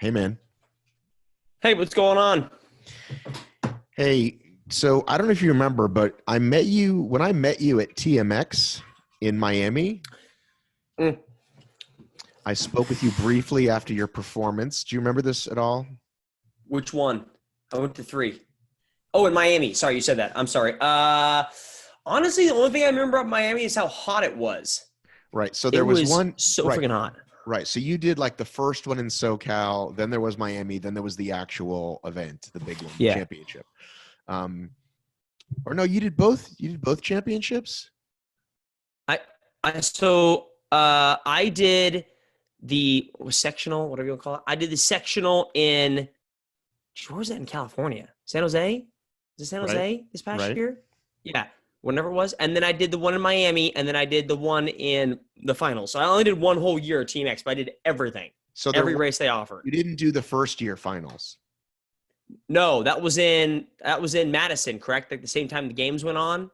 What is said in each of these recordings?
Hey, man. Hey, what's going on? Hey, so I don't know if you remember, but I met you when I met you at TMX in Miami. Mm, I spoke with you briefly after your performance. Do you remember this at all? which one? I went to three. Oh, in Miami. Sorry, you said that. I'm sorry. Honestly, the only thing I remember about Miami is how hot it was. Right. So It there was was one, so right, freaking hot. right. So you did like the first one in SoCal, then there was Miami, then there was the actual event, the big one, the Yeah. championship. Um, or no, you did both. You did both championships? I I did the sectional, whatever you want to call it. I did the sectional in where was that in California? San Jose? Is it San Right. Jose this past Right. year? Yeah, whenever it was. And then I did the one in Miami, and then I did the one in the finals. So I only did one whole year of Team X, but I did everything, So there every was, race they offered. you didn't do the first year finals. No, that was in Madison, correct? Like the same time the games went on.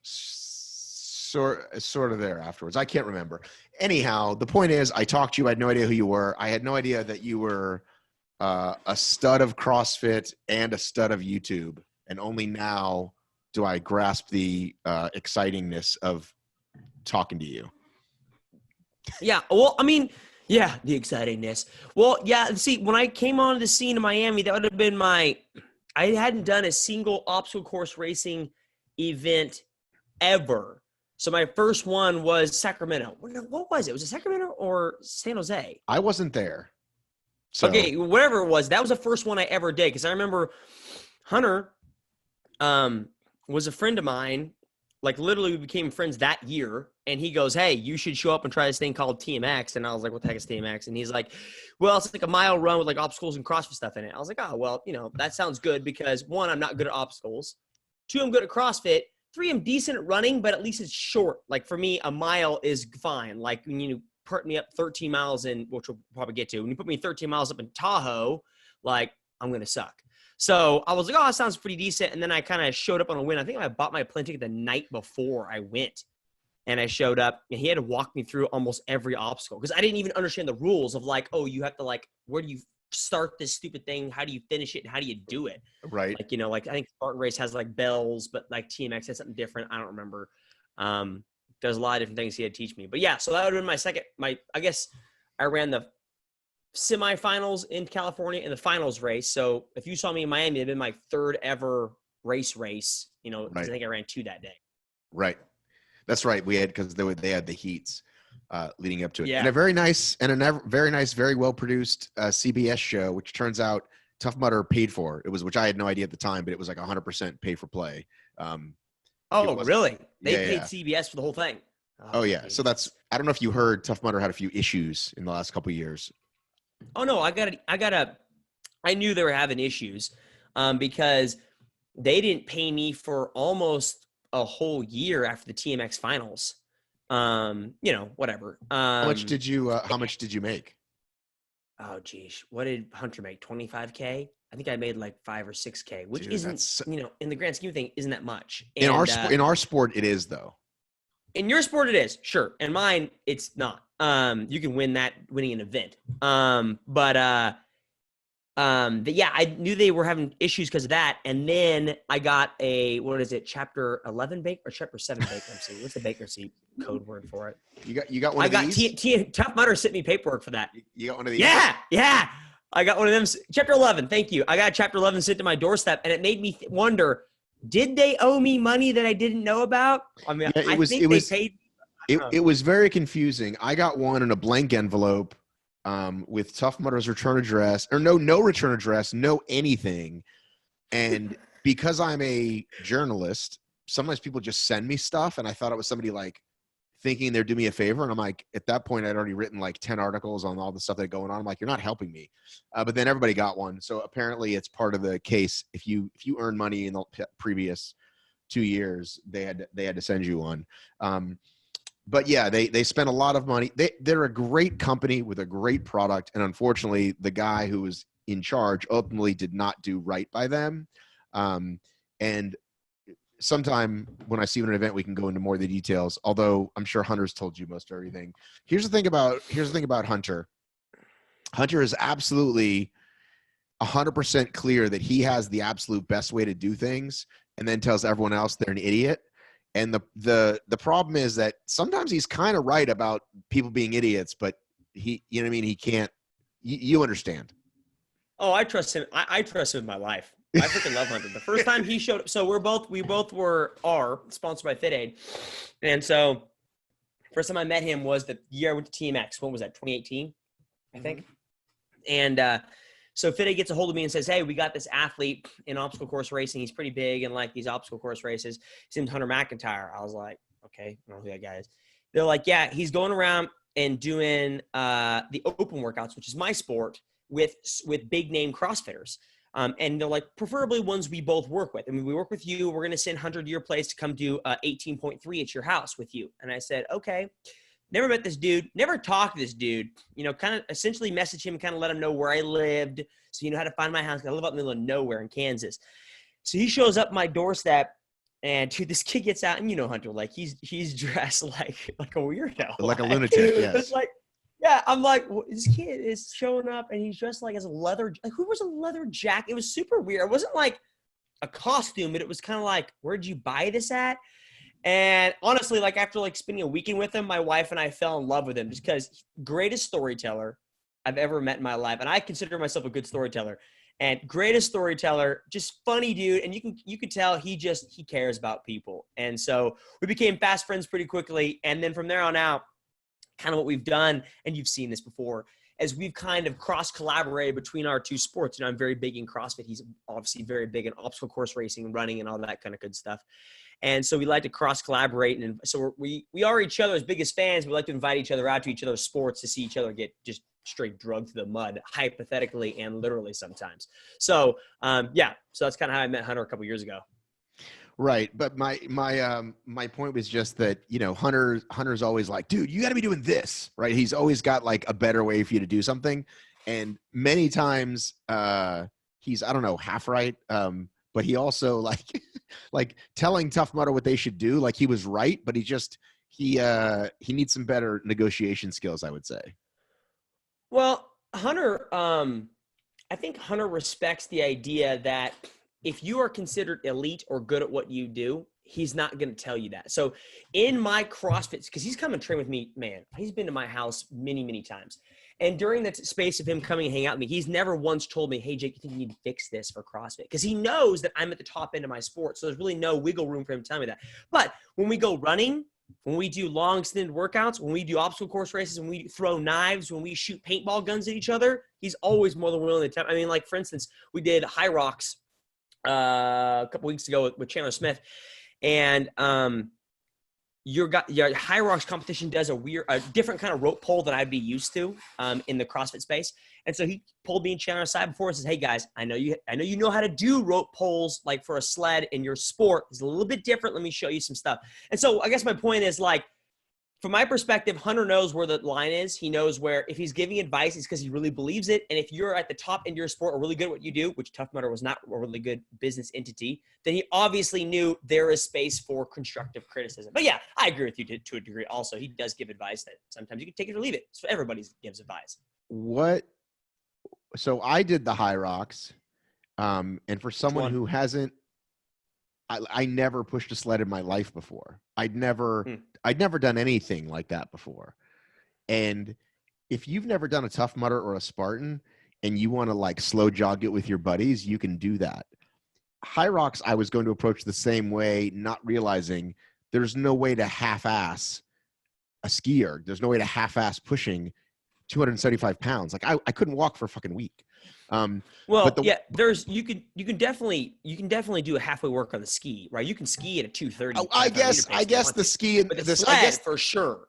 Sort of there afterwards. I can't remember. Anyhow, the point is, I talked to you. I had no idea who you were. I had no idea that you were a stud of CrossFit and a stud of YouTube. And only now do I grasp the excitingness of talking to you. Yeah, well, I mean, yeah, the excitingness. Well, yeah, see, when I came onto the scene in Miami, that would have been I hadn't done a single obstacle course racing event ever. So my first one was Sacramento. What was it? Was it Sacramento or San Jose? I wasn't there, so Okay, whatever it was, that was the first one I ever did because I remember Hunter was a friend of mine. Like literally, we became friends that year, and he goes, "Hey, you should show up and try this thing called TMX." And I was like, "What the heck is TMX?" And he's like, "Well, it's like a mile run with like obstacles and CrossFit stuff in it." I was like, "Oh, well, that sounds good because one, I'm not good at obstacles. Two, I'm good at CrossFit. Three, I'm decent at running, but at least it's short. Like for me, a mile is fine. Like when you put me up 13 miles in, which we'll probably get to, when you put me 13 miles up in Tahoe, like I'm gonna suck." So I was like, "Oh, that sounds pretty decent." And then I kind of showed up on a win. I think I bought my plane ticket the night before I went. And I showed up and he had to walk me through almost every obstacle because I didn't even understand the rules of like, oh, you have to like, where do you start this stupid thing? How do you finish it? And how do you do it? right. Like, like I think Spartan Race has like bells, but like TMX has something different. I don't remember. There's a lot of different things he had to teach me. But yeah, so that would have been I guess I ran the semifinals in California and the finals race. So if you saw me in Miami, it'd been my third ever race, because Right. I think I ran two that day. Right. That's right. We had because they had the heats leading up to it, Yeah. and a very nice, very well produced CBS show, which turns out Tough Mudder paid for. It was, which I had no idea at the time, but it was like 100% pay for play. Oh, really? They Yeah, paid yeah. CBS for the whole thing. Oh yeah. So that's, I don't know if you heard, Tough Mudder had a few issues in the last couple of years. Oh no, I knew they were having issues, because they didn't pay me for almost a whole year after the TMX finals. Whatever. How much did you make? Oh geez, what did Hunter make? 25K? I think I made like 5 or 6K, which Dude, isn't, that's in the grand scheme of things, isn't that much. in our And in our sport it is though. in your sport, it is, sure. In mine, it's not. You can winning an event. Yeah, I knew they were having issues because of that. And then I got what is it, Chapter 11 bank or Chapter 7 bankruptcy? What's the bankruptcy code word for it? You got one of these? Tough Mudder sent me paperwork for that. You got one of these? Yeah. I got one of them. Chapter 11. Thank you. I got Chapter 11 sent to my doorstep, and it made me wonder: did they owe me money that I didn't know about? I mean, Yeah, I think they paid. It was very confusing. I got one in a blank envelope with Tough Mudder's return address, or no return address, no anything. And because I'm a journalist, sometimes people just send me stuff, and I thought it was somebody like thinking they'd do me a favor. And I'm like, at that point, I'd already written like 10 articles on all the stuff that's going on. I'm like, you're not helping me. But then everybody got one. So apparently it's part of the case. If you earn money in the previous 2 years, they had to send you one. But yeah, they spent a lot of money. They're a great company with a great product. And unfortunately, the guy who was in charge ultimately did not do right by them. And sometime when I see you at an event, we can go into more of the details, although I'm sure Hunter's told you most of everything. Here's the thing about Hunter. Hunter is absolutely 100% clear that he has the absolute best way to do things, and then tells everyone else they're an idiot. And the problem is that sometimes he's kind of right about people being idiots, but he, you know what I mean? He can't, you understand. Oh, I trust him. I trust him with my life. I freaking love Hunter. The first time he showed up, so we both are sponsored by FitAid. And so first time I met him was the year I went to TMX. What was that? 2018, I think. And so FitAid gets a hold of me and says, hey, we got this athlete in obstacle course racing. He's pretty big in like these obstacle course races. His name's Hunter McIntyre. I was like, okay, I don't know who that guy is. They're like, yeah, he's going around and doing the open workouts, which is my sport, with big name CrossFitters. And they're like, preferably ones we both work with. I mean, we work with you. We're going to send Hunter to your place to come do 18.3 at your house with you. And I said, okay. Never met this dude, never talked to this dude, you know, kind of essentially message him, kind of let him know where I lived. So you know how to find my house. I live up in the middle of nowhere in Kansas. So he shows up my doorstep, and dude, this kid gets out, and you know Hunter, like he's dressed like a weirdo. Like a lunatic, yes. It's like, yeah, I'm like, this kid is showing up, and he's dressed like as a leather, like who was a leather jacket? It was super weird. It wasn't like a costume, but it was kind of like, where'd you buy this at? And honestly, like after like spending a weekend with him, my wife and I fell in love with him just because greatest storyteller I've ever met in my life. And I consider myself a good storyteller, and greatest storyteller, just funny dude. And you could tell he cares about people. And so we became fast friends pretty quickly. And then from there on out, kind of what we've done, and you've seen this before, as we've kind of cross-collaborated between our two sports. You know, I'm very big in CrossFit. He's obviously very big in obstacle course racing and running and all that kind of good stuff. And so we like to cross-collaborate. And so we are each other's biggest fans. We like to invite each other out to each other's sports to see each other get just straight drugged to the mud, hypothetically and literally sometimes. So, yeah. So that's kind of how I met Hunter a couple years ago. Right. But my point was just that, you know, Hunter's always like, dude, you got to be doing this, right? He's always got like a better way for you to do something. And many times he's, I don't know, half right. But he also like telling Tough Mudder what they should do. Like he was right, but he needs some better negotiation skills, I would say. Well, Hunter, I think Hunter respects the idea that if you are considered elite or good at what you do, he's not going to tell you that. So in my CrossFit, because he's come and trained with me, man, he's been to my house many, many times. And during that space of him coming and hang out with me, he's never once told me, hey, Jake, you think you need to fix this for CrossFit? Because he knows that I'm at the top end of my sport. So there's really no wiggle room for him to tell me that. But when we go running, when we do long extended workouts, when we do obstacle course races, when we throw knives, when we shoot paintball guns at each other, he's always more than willing to tell. I mean, like, for instance, we did Hyrox a couple weeks ago with Chandler Smith. And your Hyrox competition does a different kind of rope pull than I'd be used to in the CrossFit space. And so he pulled me and Chandler aside before and says, hey guys, I know you know how to do rope pulls like for a sled in your sport. It's a little bit different. Let me show you some stuff. And so I guess my point is, like, from my perspective, Hunter knows where the line is. He knows where, if he's giving advice, it's because he really believes it. And if you're at the top end of your sport or really good at what you do, which Tough Mudder was not a really good business entity, then he obviously knew there is space for constructive criticism. But yeah, I agree with you to a degree. Also, he does give advice that sometimes you can take it or leave it. So everybody gives advice. So I did the Hyrox, and for someone who hasn't, I never pushed a sled in my life before. I'd never done anything like that before. And if you've never done a Tough Mudder or a Spartan and you want to like slow jog it with your buddies, you can do that. Hyrox, I was going to approach the same way, not realizing there's no way to half-ass a skier. There's no way to half-ass pushing 275 pounds. Like I couldn't walk for a fucking week. You can definitely do a halfway work on the ski, right? You can ski at a 230. I guess the ski and the sled, I guess for sure.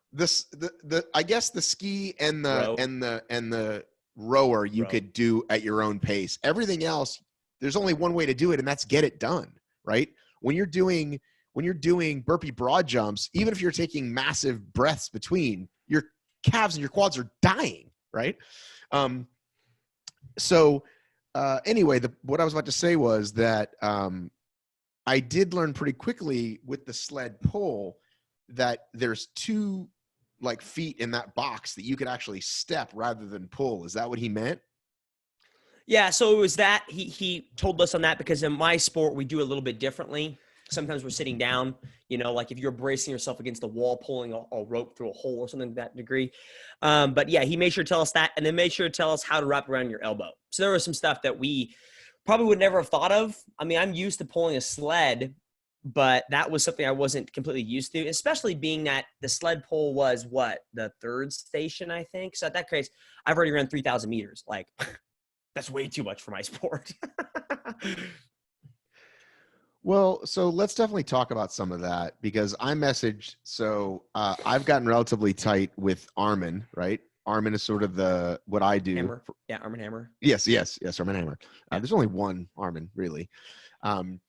I guess the ski and the rower you could do at your own pace. Everything else, there's only one way to do it, and that's get it done, right? When you're doing burpee broad jumps, even if you're taking massive breaths between, your calves and your quads are dying, right? Anyway, what I was about to say was that I did learn pretty quickly with the sled pull that there's two like feet in that box that you could actually step rather than pull. Is that what he meant? Yeah, so it was that he told us on that because in my sport we do a little bit differently. Sometimes we're sitting down, like if you're bracing yourself against the wall, pulling a rope through a hole or something to that degree. But yeah, he made sure to tell us that, and then made sure to tell us how to wrap around your elbow. So there was some stuff that we probably would never have thought of. I mean, I'm used to pulling a sled, but that was something I wasn't completely used to, especially being that the sled pull was the third station, I think. So at that case, I've already run 3,000 meters. Like, that's way too much for my sport. Well, so let's definitely talk about some of that because I messaged. So I've gotten relatively tight with Armin, right? Armin is sort of what I do. Hammer. Yeah, Armin Hammer. Yes, Armin Hammer. There's only one Armin, really. And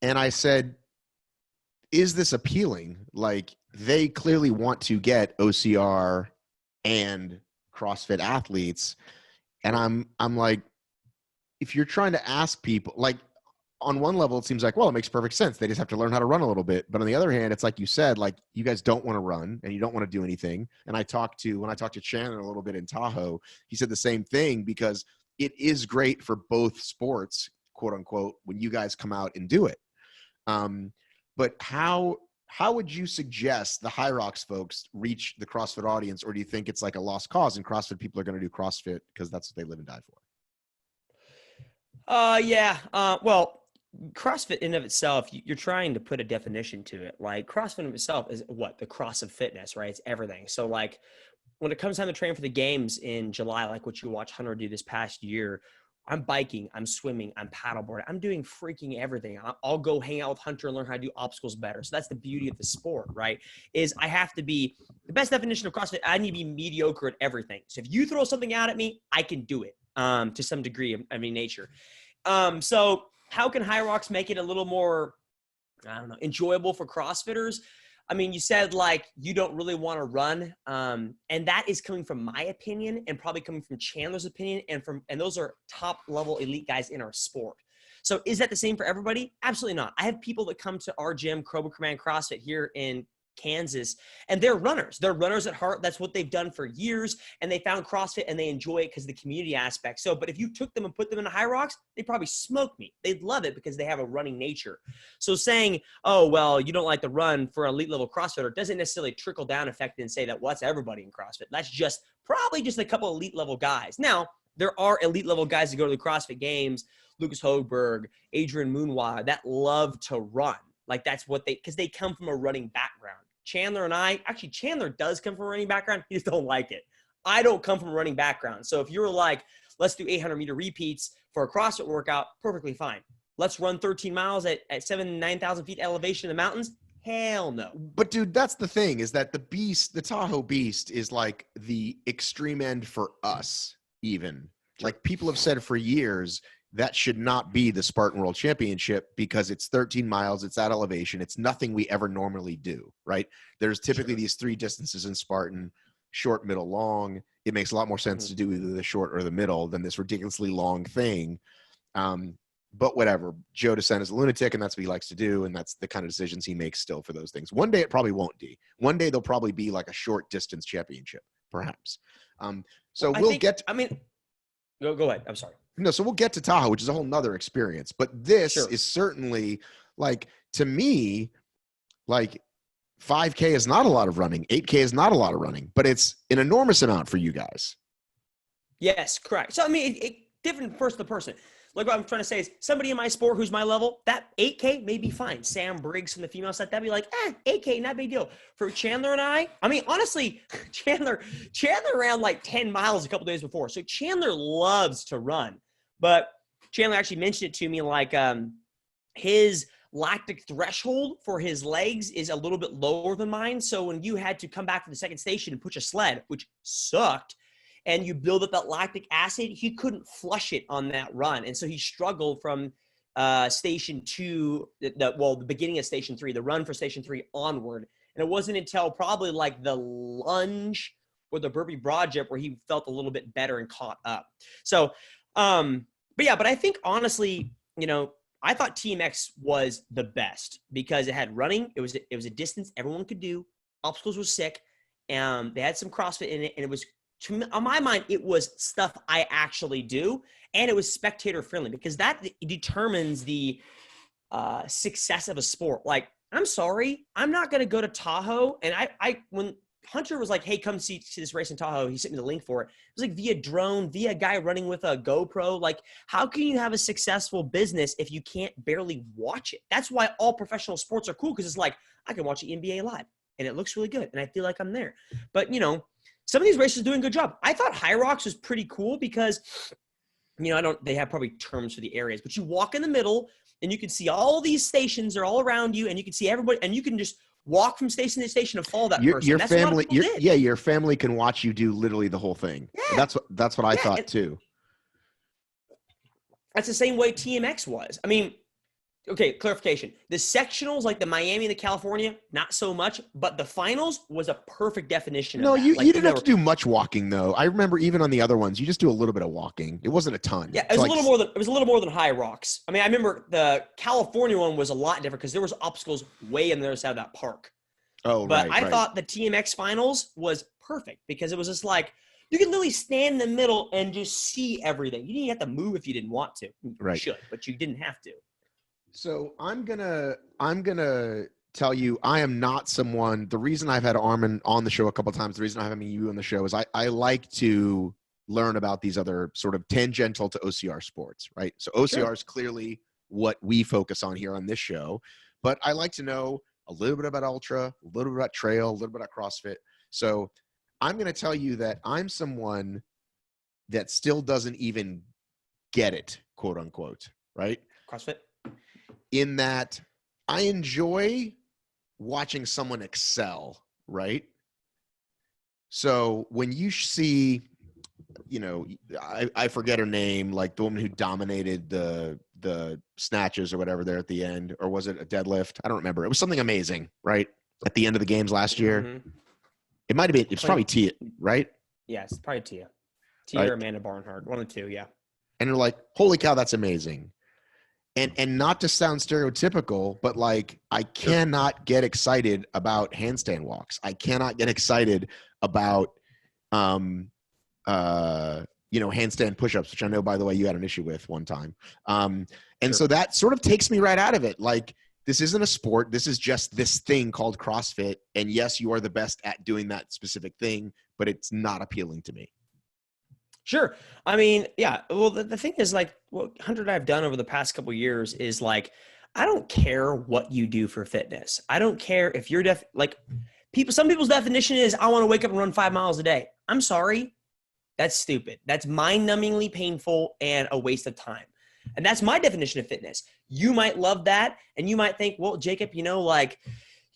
I said, is this appealing? Like, they clearly want to get OCR and CrossFit athletes. And I'm like, if you're trying to ask people, like, on one level, it seems like, well, it makes perfect sense. They just have to learn how to run a little bit. But on the other hand, it's like you said, like, you guys don't want to run and you don't want to do anything. And when I talked to Chandler a little bit in Tahoe, he said the same thing because it is great for both sports, quote unquote, when you guys come out and do it. But how would you suggest the Hyrox folks reach the CrossFit audience? Or do you think it's like a lost cause and CrossFit people are going to do CrossFit because that's what they live and die for? Well, CrossFit in of itself, you're trying to put a definition to it. Like, CrossFit in of itself is the cross of fitness, right? It's everything. So like when it comes time to train for the games in July, like what you watched Hunter do this past year, I'm biking, I'm swimming, I'm paddleboarding, I'm doing freaking everything. I'll go hang out with Hunter and learn how to do obstacles better. So that's the beauty of the sport, right? Is I have to be the best definition of CrossFit. I need to be mediocre at everything. So if you throw something out at me, I can do it to some degree of nature. So how can Hyrox make it a little more, enjoyable for CrossFitters? I mean, you said like you don't really want to run, and that is coming from my opinion, and probably coming from Chandler's opinion, and those are top level elite guys in our sport. So is that the same for everybody? Absolutely not. I have people that come to our gym, Cobra Command CrossFit here in Kansas, and they're runners. They're runners at heart. That's what they've done for years, and they found CrossFit and they enjoy it because of the community aspect. So, but if you took them and put them in a Hyrox, they'd probably smoke me. They'd love it because they have a running nature. So saying, oh, well, you don't like to run for elite level CrossFitter doesn't necessarily trickle down effect and say that, well, that's everybody in CrossFit. That's probably just a couple elite level guys. Now, there are elite level guys that go to the CrossFit Games, Lucas Hoegberg, Adrian Moonwa, that love to run. Like that's what because they come from a running background. Chandler does come from a running background. He just don't like it. I don't come from a running background. So if you're like, let's do 800 meter repeats for a CrossFit workout, perfectly fine. Let's run 13 miles at 9,000 feet elevation in the mountains. Hell no. But dude, that's the thing is that the Tahoe Beast is like the extreme end for us even. Sure. Like people have said for years, that should not be the Spartan World Championship because it's 13 miles, it's at elevation, it's nothing we ever normally do, right? There's typically these three distances in Spartan, short, middle, long. It makes a lot more sense to do either the short or the middle than this ridiculously long thing. But whatever, Joe DeSena is a lunatic and that's what he likes to do. And that's the kind of decisions he makes still for those things. One day it probably won't be. One day there'll probably be like a short distance championship, perhaps. Go ahead. I'm sorry. No, so we'll get to Tahoe, which is a whole nother experience. But this is certainly, like, to me, like 5K is not a lot of running. 8K is not a lot of running, but it's an enormous amount for you guys. Yes, correct. So, I mean, it different person to person. Like what I'm trying to say is somebody in my sport who's my level, that 8K may be fine. Sam Briggs from the female side, that'd be like, 8K, not a big deal. For Chandler and I mean, honestly, Chandler ran like 10 miles a couple days before. So Chandler loves to run. But Chandler actually mentioned it to me like his lactic threshold for his legs is a little bit lower than mine. So when you had to come back to the second station and push a sled, which sucked, and you build up that lactic acid, he couldn't flush it on that run. And so he struggled from station 2, the beginning of station 3, the run for station 3 onward. And it wasn't until probably like the lunge or the burpee broad jump where he felt a little bit better and caught up. So, but I think honestly, I thought TMX was the best because it had running. It was a distance everyone could do. Obstacles was sick. They had some CrossFit in it, and it was, on my mind, it was stuff I actually do, and it was spectator friendly because that determines the success of a sport. Like, I'm sorry, I'm not going to go to Tahoe. And when Hunter was like, hey, come see this race in Tahoe, he sent me the link for it. It was like via drone, via a guy running with a GoPro. Like, how can you have a successful business if you can't barely watch it? That's why all professional sports are cool, because it's like, I can watch the NBA live and it looks really good and I feel like I'm there. But, you know, some of these races are doing a good job. I thought Hyrox was pretty cool because, you know, they have probably terms for the areas, but you walk in the middle and you can see all these stations are all around you, and you can see everybody, and you can just walk from station to station and follow that person. Your That's family, your family can watch you do literally the whole thing. Yeah. That's what I thought too. That's the same way TMX was. I mean, okay, clarification. The sectionals, like the Miami and the California, not so much, but the finals was a perfect definition of that. You didn't have to do much walking though. I remember even on the other ones, you just do a little bit of walking. It wasn't a ton. Yeah, it was a little more than Hyrox. I mean, I remember the California one was a lot different because there was obstacles way on the other side of that park. Oh, but right. I thought the TMX finals was perfect because it was just like, you can literally stand in the middle and just see everything. You didn't have to move if you didn't want to. Right. You should, but you didn't have to. So I'm gonna tell you, I am not someone. The reason I've had Armin on the show a couple of times, the reason I'm having you on the show is I like to learn about these other sort of tangential to OCR sports, right? So OCR is clearly what we focus on here on this show, but I like to know a little bit about ultra, a little bit about trail, a little bit about CrossFit. So I'm going to tell you that I'm someone that still doesn't even get it, quote unquote, right? CrossFit. In that I enjoy watching someone excel, right? So when you see, you know, I forget her name, like the woman who dominated the snatches or whatever there at the end, or was it a deadlift? I don't remember. It was something amazing, right? At the end of the games last year. Mm-hmm. It might have been, it's probably Tia, right? Yeah, it's probably Tia. Tia right? Or Amanda Barnhart, one of the two, yeah. And you're like, holy cow, that's amazing. And not to sound stereotypical, but like, I cannot get excited about handstand walks. I cannot get excited about, handstand push-ups, which I know, by the way, you had an issue with one time. So that sort of takes me right out of it. Like, this isn't a sport. This is just this thing called CrossFit. And yes, you are the best at doing that specific thing, but it's not appealing to me. Sure. I mean, yeah. Well, the thing is, like, what Hunter and I have done over the past couple of years is, like, I don't care what you do for fitness. I don't care if you're some people's definition is, I want to wake up and run 5 miles a day. I'm sorry. That's stupid. That's mind-numbingly painful and a waste of time. And that's my definition of fitness. You might love that. And you might think, well, Jacob, like,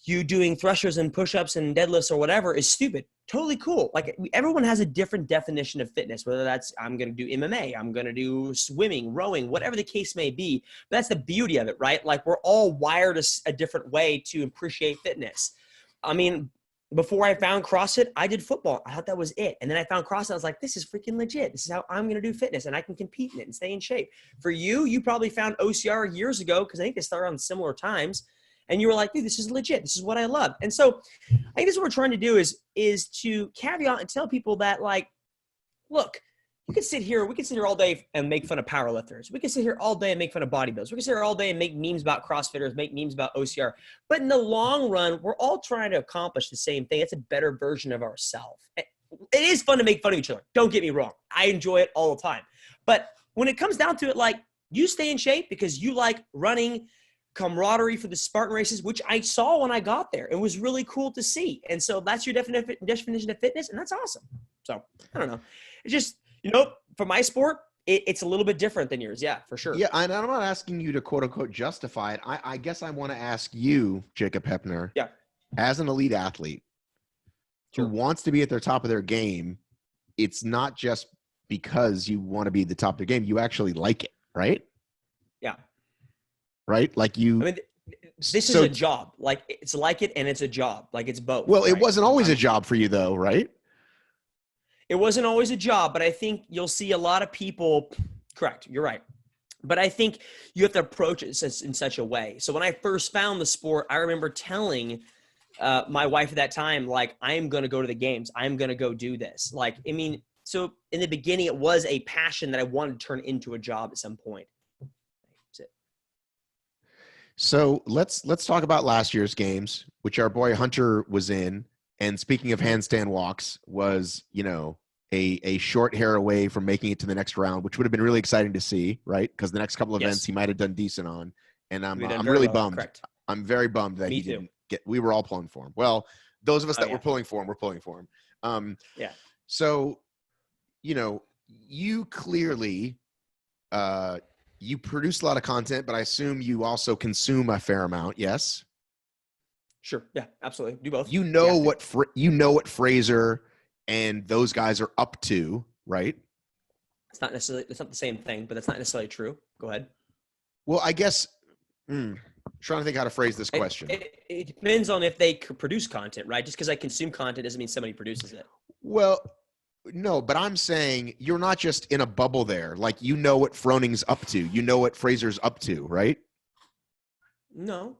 you doing thrusters and push-ups and deadlifts or whatever is stupid. Totally cool. Like, everyone has a different definition of fitness, whether that's I'm going to do MMA, I'm going to do swimming, rowing, whatever the case may be. But that's the beauty of it, right? Like, we're all wired a different way to appreciate fitness. I mean, before I found CrossFit, I did football. I thought that was it. And then I found CrossFit. I was like, this is freaking legit. This is how I'm going to do fitness, and I can compete in it and stay in shape. For you, you probably found OCR years ago, because I think they started around similar times. And you were like, dude, this is legit. This is what I love. And so I think this is what we're trying to do is to caveat and tell people that, like, look, we can sit here all day and make fun of powerlifters. We can sit here all day and make fun of bodybuilders. We can sit here all day and make memes about CrossFitters, make memes about OCR. But in the long run, we're all trying to accomplish the same thing. It's a better version of ourselves. It is fun to make fun of each other. Don't get me wrong. I enjoy it all the time. But when it comes down to it, like, you stay in shape because you like running, camaraderie for the Spartan races, which I saw when I got there. It was really cool to see. And so that's your definition of fitness, and that's awesome. So I don't know. It's just, for my sport, it's a little bit different than yours. Yeah, for sure. Yeah, and I'm not asking you to quote unquote justify it. I guess I want to ask you, Jacob Heppner, as an elite athlete who wants to be at the top of their game, it's not just because you want to be at the top of the game. You actually like it, right? Yeah. Right? Like you. I mean, this is a job. Like, it's like it, and it's a job. Like, it's both. Well, it wasn't always a job for you, though, right? It wasn't always a job, but I think you'll see a lot of people. Correct. You're right. But I think you have to approach it in such a way. So when I first found the sport, I remember telling my wife at that time, like, I am going to go to the games. I'm going to go do this. Like, I mean, so in the beginning, it was a passion that I wanted to turn into a job at some point. That's it. So let's talk about last year's games, which our boy Hunter was in. And speaking of handstand walks, was, you know, a short hair away from making it to the next round, which would have been really exciting to see, right? Because the next couple of events he might have done decent on. And I'm really bummed. Correct. I'm very bummed that he didn't get. We were all pulling for him. Well, those of us that were pulling for him were pulling for him. Yeah. So, you know, you clearly you produce a lot of content, but I assume you also consume a fair amount. Yes. Sure. Yeah, absolutely. Do both. You know what Fraser and those guys are up to, right? It's not the same thing, but that's not necessarily true. Go ahead. Well, I guess trying to think how to phrase this question. It depends on if they produce content, right? Just because I consume content doesn't mean somebody produces it. Well, no, but I'm saying you're not just in a bubble there. Like, you know what Froning's up to. You know what Fraser's up to, right? No.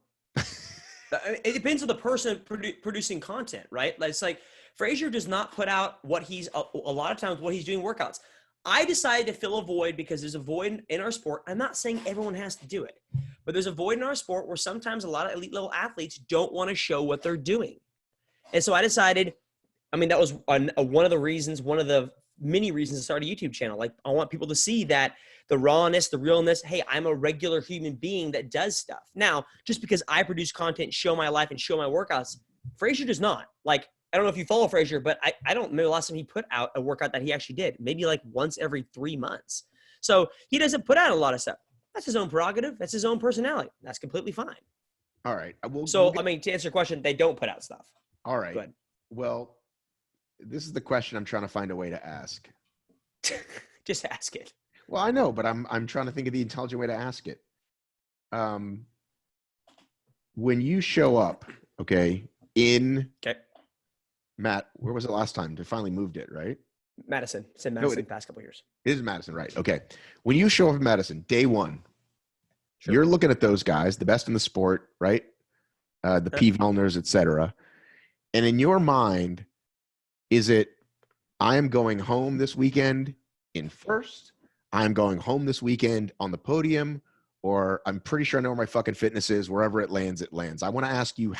It depends on the person producing content, right? It's like Fraser does not put out what he's a lot of times what he's doing workouts. I decided to fill a void because there's a void in our sport. I'm not saying everyone has to do it, but there's a void in our sport where sometimes a lot of elite level athletes don't want to show what they're doing. And so I decided, I mean, that was one of the reasons, one of the many reasons to start a YouTube channel. Like, I want people to see that the rawness, the realness. Hey, I'm a regular human being that does stuff. Now, just because I produce content, show my life and show my workouts, Fraser does not. Like, I don't know if you follow Fraser, but I don't remember the last time he put out a workout that he actually did. Maybe like once every 3 months. So he doesn't put out a lot of stuff. That's his own prerogative. That's his own personality. That's completely fine. All right. I mean, to answer your question, they don't put out stuff. All right. Go ahead. Well, this is the question I'm trying to find a way to ask. Just ask it. Well, I know, but I'm trying to think of the intelligent way to ask it. When you show up, okay, Matt, where was it last time? They finally moved it, right? Madison. It's in Madison the past couple of years. It is Madison, right? Okay. When you show up in Madison, day one, sure, you're looking at those guys, the best in the sport, right? The P. Vellners, et cetera. And in your mind, is it, I am going home this weekend in first, I'm going home this weekend on the podium, or I'm pretty sure I know where my fucking fitness is, wherever it lands, it lands. I want to ask you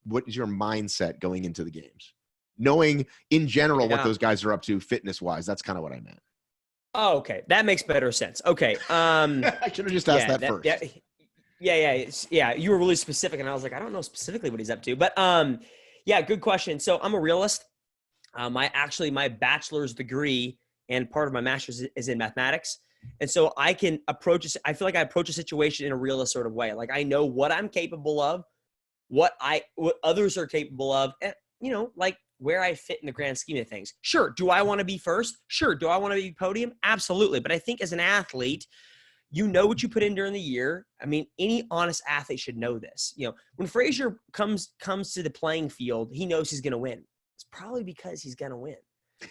what is your mindset going into the games? Knowing in general what those guys are up to fitness-wise. That's kind of what I meant. Oh, okay. That makes better sense. Okay. I should have just asked that first. Yeah. You were really specific, and I was like, I don't know specifically what he's up to. But yeah, good question. So I'm a realist. My bachelor's degree and part of my master's is in mathematics. And so I can approach it. I feel like I approach a situation in a realist sort of way. Like, I know what I'm capable of, what others are capable of, and, you know, like, where I fit in the grand scheme of things. Sure. Do I want to be first? Sure. Do I want to be podium? Absolutely. But I think as an athlete, you know what you put in during the year. I mean, any honest athlete should know this. You know, when Fraser comes to the playing field, he knows he's going to win. It's probably because he's going to win.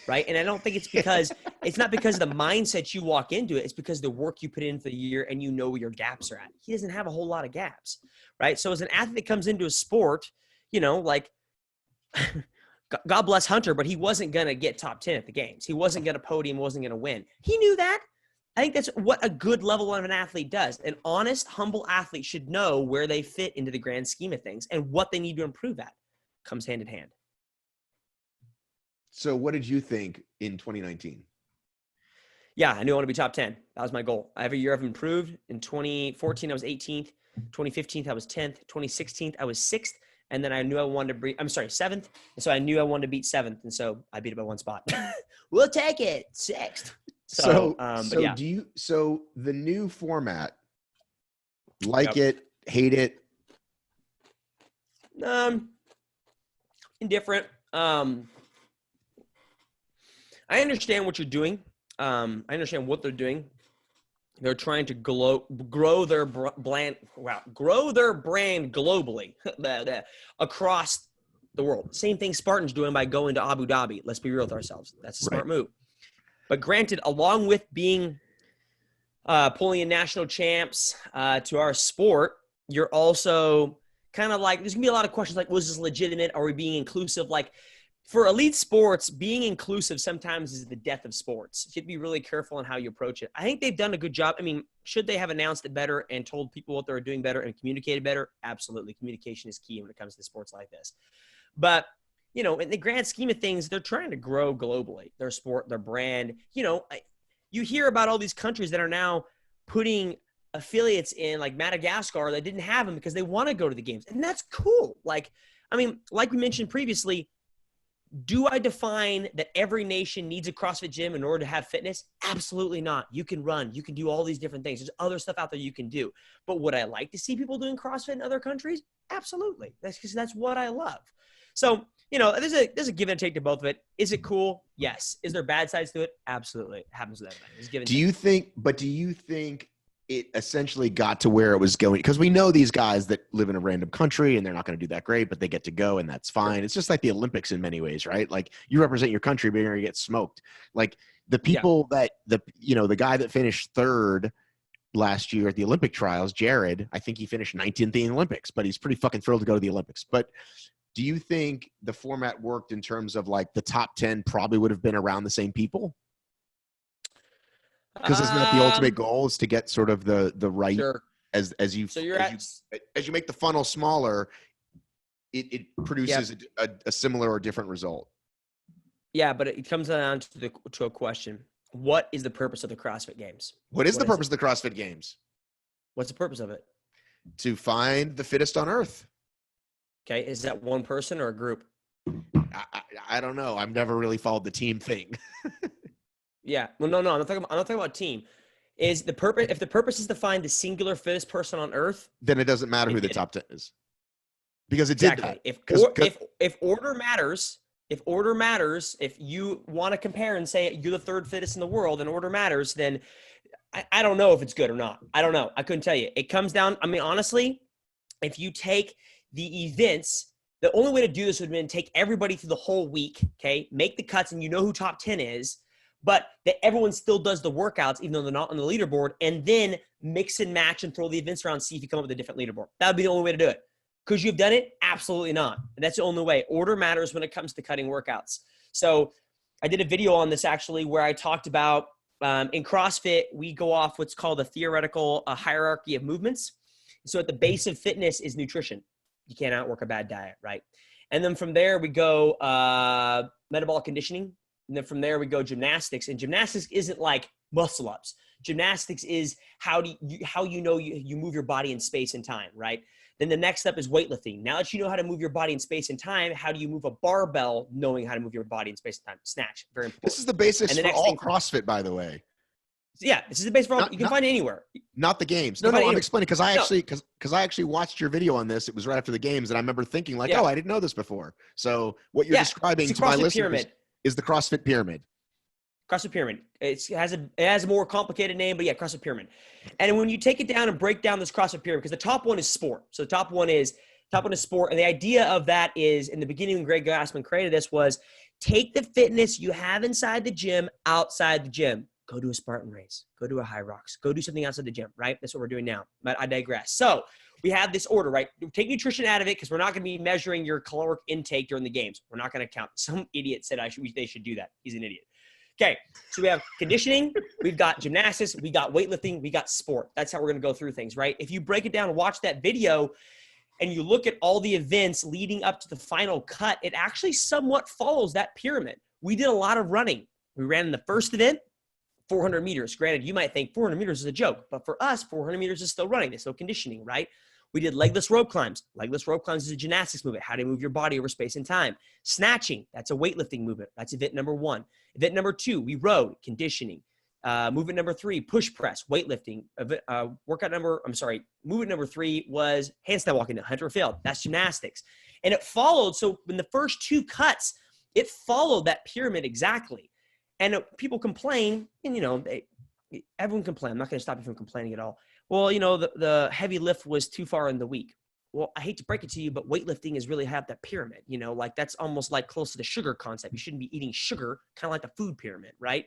Right. And I don't think it's because it's not because of the mindset you walk into it. It's because the work you put in for the year and you know where your gaps are at. He doesn't have a whole lot of gaps. Right. So as an athlete that comes into a sport, you know, like, God bless Hunter, but he wasn't going to get top 10 at the games. He wasn't going to podium, wasn't going to win. He knew that. I think that's what a good level of an athlete does. An honest, humble athlete should know where they fit into the grand scheme of things and what they need to improve at. Comes hand in hand. So what did you think in 2019? Yeah, I knew I wanted to be top 10. That was my goal. Every year I've improved. In 2014, I was 18th. 2015, I was 10th. 2016, I was 6th. And then I knew I wanted to beat, 7th. And so I knew I wanted to beat 7th. And so I beat it by one spot. We'll take it. 6th. So the new format, it, hate it? Indifferent. I understand what you're doing. I understand what they're doing. They're trying to grow their brand globally across the world. Same thing Spartan's doing by going to Abu Dhabi. Let's be real with ourselves. That's a smart move. But granted, along with being pulling in national champs to our sport, you're also kind of like, there's gonna be a lot of questions like, was this legitimate? Are we being inclusive? Like, for elite sports, being inclusive sometimes is the death of sports. You have to be really careful on how you approach it. I think they've done a good job. I mean, should they have announced it better and told people what they were doing better and communicated better? Absolutely. Communication is key when it comes to sports like this. But, you know, in the grand scheme of things, they're trying to grow globally, their sport, their brand. You know, you hear about all these countries that are now putting affiliates in, like Madagascar, that didn't have them because they want to go to the games. And that's cool. Like, I mean, like we mentioned previously, do I define that every nation needs a CrossFit gym in order to have fitness? Absolutely not. You can run. You can do all these different things. There's other stuff out there you can do. But would I like to see people doing CrossFit in other countries? Absolutely. That's because that's what I love. So, you know, there's a give and take to both of it. Is it cool? Yes. Is there bad sides to it? Absolutely. It happens with everybody. It's give and take. Do you think it essentially got to where it was going? Because we know these guys that live in a random country and they're not going to do that great, but they get to go and that's fine. It's just like the Olympics in many ways, right? Like you represent your country, but you're going to get smoked. Like the people that the guy that finished third last year at the Olympic trials, Jared, I think he finished 19th in the Olympics, but he's pretty fucking thrilled to go to the Olympics. But do you think the format worked in terms of like the top 10 probably would have been around the same people? Because isn't that the ultimate goal, is to get sort of the right as you make the funnel smaller, it produces a similar or different result. Yeah, but it comes down to a question. What is the purpose of the CrossFit Games? What is the purpose of the CrossFit Games? What's the purpose of it? To find the fittest on earth. Okay, is that one person or a group? I don't know. I've never really followed the team thing. Yeah. Well, no. I'm not talking about team. Is the purpose? If the purpose is to find the singular fittest person on earth, then it doesn't matter who the top 10 is, because it did that. If order matters, if you want to compare and say you're the third fittest in the world and order matters, then I don't know if it's good or not. I don't know. I couldn't tell you. It comes down. I mean, honestly, if you take the events, the only way to do this would have been take everybody through the whole week. Okay, make the cuts, and you know who top 10 is. But that everyone still does the workouts, even though they're not on the leaderboard, and then mix and match and throw the events around, see if you come up with a different leaderboard. That would be the only way to do it. Could you have done it? Absolutely not. That's the only way. Order matters when it comes to cutting workouts. So I did a video on this actually where I talked about in CrossFit, we go off what's called a theoretical hierarchy of movements. So at the base of fitness is nutrition. You can't outwork a bad diet, right? And then from there we go metabolic conditioning. And then from there we go gymnastics. And gymnastics isn't like muscle ups. Gymnastics is how you move your body in space and time, right? Then the next step is weightlifting. Now that you know how to move your body in space and time, how do you move a barbell knowing how to move your body in space and time? Snatch, very important. This is the basics for all CrossFit, by the way. Yeah, this is the base for all. You can find it anywhere. Not the games. No, I'm explaining because I actually watched your video on this. It was right after the games, and I remember thinking like, oh, I didn't know this before. So what you're describing to my listeners is the CrossFit Pyramid. CrossFit Pyramid. It has a more complicated name, but yeah, CrossFit Pyramid. And when you take it down and break down this CrossFit Pyramid, because the top one is sport. So the top one is sport. And the idea of that is, in the beginning when Greg Glassman created this, was take the fitness you have inside the gym outside the gym. Go do a Spartan race. Go do a Hyrox. Go do something outside the gym, right? That's what we're doing now. But I digress. So we have this order, right? Take nutrition out of it because we're not going to be measuring your caloric intake during the games. We're not going to count. Some idiot said they should do that. He's an idiot. Okay, so we have conditioning, we've got gymnastics, we got weightlifting, we got sport. That's how we're going to go through things, right? If you break it down and watch that video and you look at all the events leading up to the final cut, it actually somewhat follows that pyramid. We did a lot of running. We ran in the first event, 400 meters. Granted, you might think 400 meters is a joke, but for us, 400 meters is still running. It's still conditioning, right? We did legless rope climbs. Legless rope climbs is a gymnastics movement. How to move your body over space and time. Snatching, that's a weightlifting movement. That's event number 1. Event number 2, we rowed, conditioning. Movement number 3, push press, weightlifting. Movement number 3 was handstand walking, Hunter Field. That's gymnastics. And it followed, so in the first 2 cuts, it followed that pyramid exactly. And people complain, and everyone complains. I'm not going to stop you from complaining at all. Well, the heavy lift was too far in the week. Well, I hate to break it to you, but weightlifting is really high up that pyramid. Like that's almost like close to the sugar concept. You shouldn't be eating sugar, kind of like the food pyramid, right?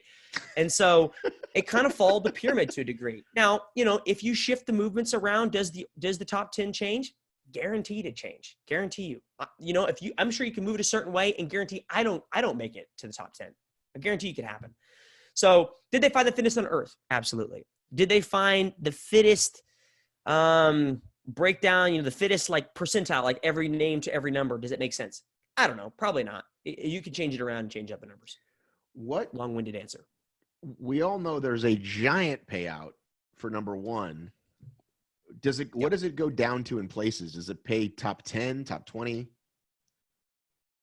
And so it kind of followed the pyramid to a degree. Now, if you shift the movements around, does the top 10 change? guarantee to change. Guarantee you. I'm sure you can move it a certain way and guarantee I don't make it to the top 10. I guarantee it could happen. So did they find the fittest on earth? Absolutely. Did they find the fittest breakdown, the fittest like percentile, like every name to every number? Does it make sense? I don't know. Probably not. You can change it around and change up the numbers. What? Long-winded answer. We all know there's a giant payout for number one. What does it go down to in places? Does it pay top 10, top 20?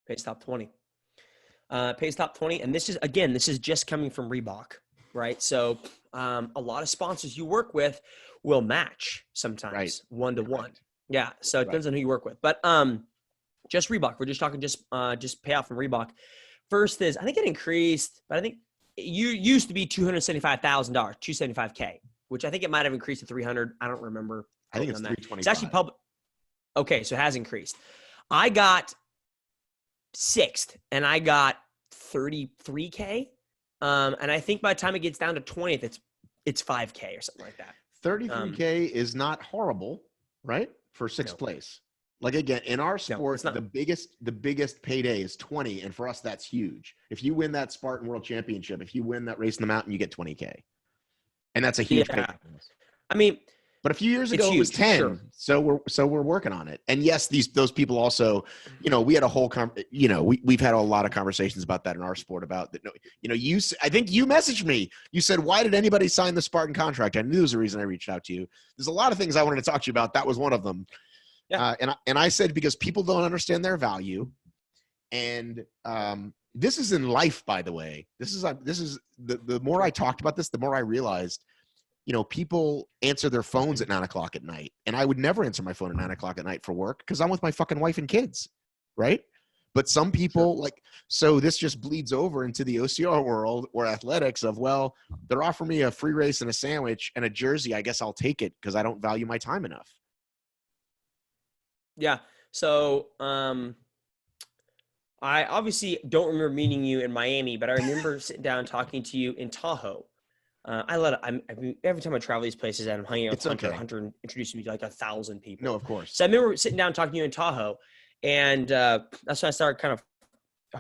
Pays top 20. Pays top 20. And this is just coming from Reebok, right? So a lot of sponsors you work with will match sometimes 1-to-1. Yeah. So it depends on who you work with. But just Reebok. We're just talking just payout from Reebok. First is, I think it increased, but I think it used to be $275,000, $275K, which I think it might have increased to 300. I don't remember. I think it's 325. It's actually public. Okay, so it has increased. I got 6th, and I got 33K. And I think by the time it gets down to 20th, it's 5K or something like that. 33K is not horrible, right? For 6th place. Like again, in our sport, the biggest payday is 20, and for us, that's huge. If you win that Spartan World Championship, if you win that race in the mountain, you get 20K, and that's a huge payday. I mean, but a few years ago it was 10. Sure. So we're working on it. And yes, those people also, we had a whole we've had a lot of conversations about that in our sport about that. I think you messaged me. You said, why did anybody sign the Spartan contract? I knew there was a reason I reached out to you. There's a lot of things I wanted to talk to you about. That was one of them. Yeah. And I said, because people don't understand their value. And this is in life, by the way. This is the more I talked about this, the more I realized, people answer their phones at 9:00 at night. And I would never answer my phone at 9:00 at night for work because I'm with my fucking wife and kids. Right. But some people so this just bleeds over into the OCR world or athletics of, well, they're offering me a free race and a sandwich and a jersey. I guess I'll take it because I don't value my time enough. Yeah. So, I obviously don't remember meeting you in Miami, but I remember sitting down talking to you in Tahoe. Every time I travel these places and I'm hanging out with Hunter, okay. Hunter introduced me to like 1,000 people. No, of course. So I remember sitting down talking to you in Tahoe, and that's when I started kind of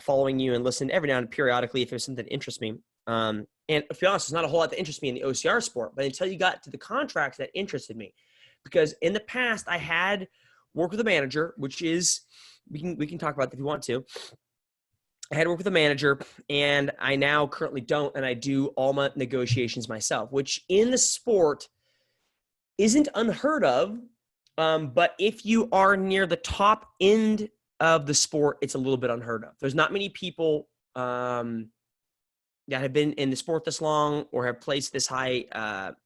following you and listening every now and periodically if there's something that interests me. And to be honest, there's not a whole lot that interests me in the OCR sport, but until you got to the contracts that interested me, because in the past I had worked with a manager, which is we can talk about that if you want to. I had to work with a manager, and I now currently don't, and I do all my negotiations myself, which in the sport isn't unheard of. But if you are near the top end of the sport, it's a little bit unheard of. There's not many people that have been in the sport this long or have placed this high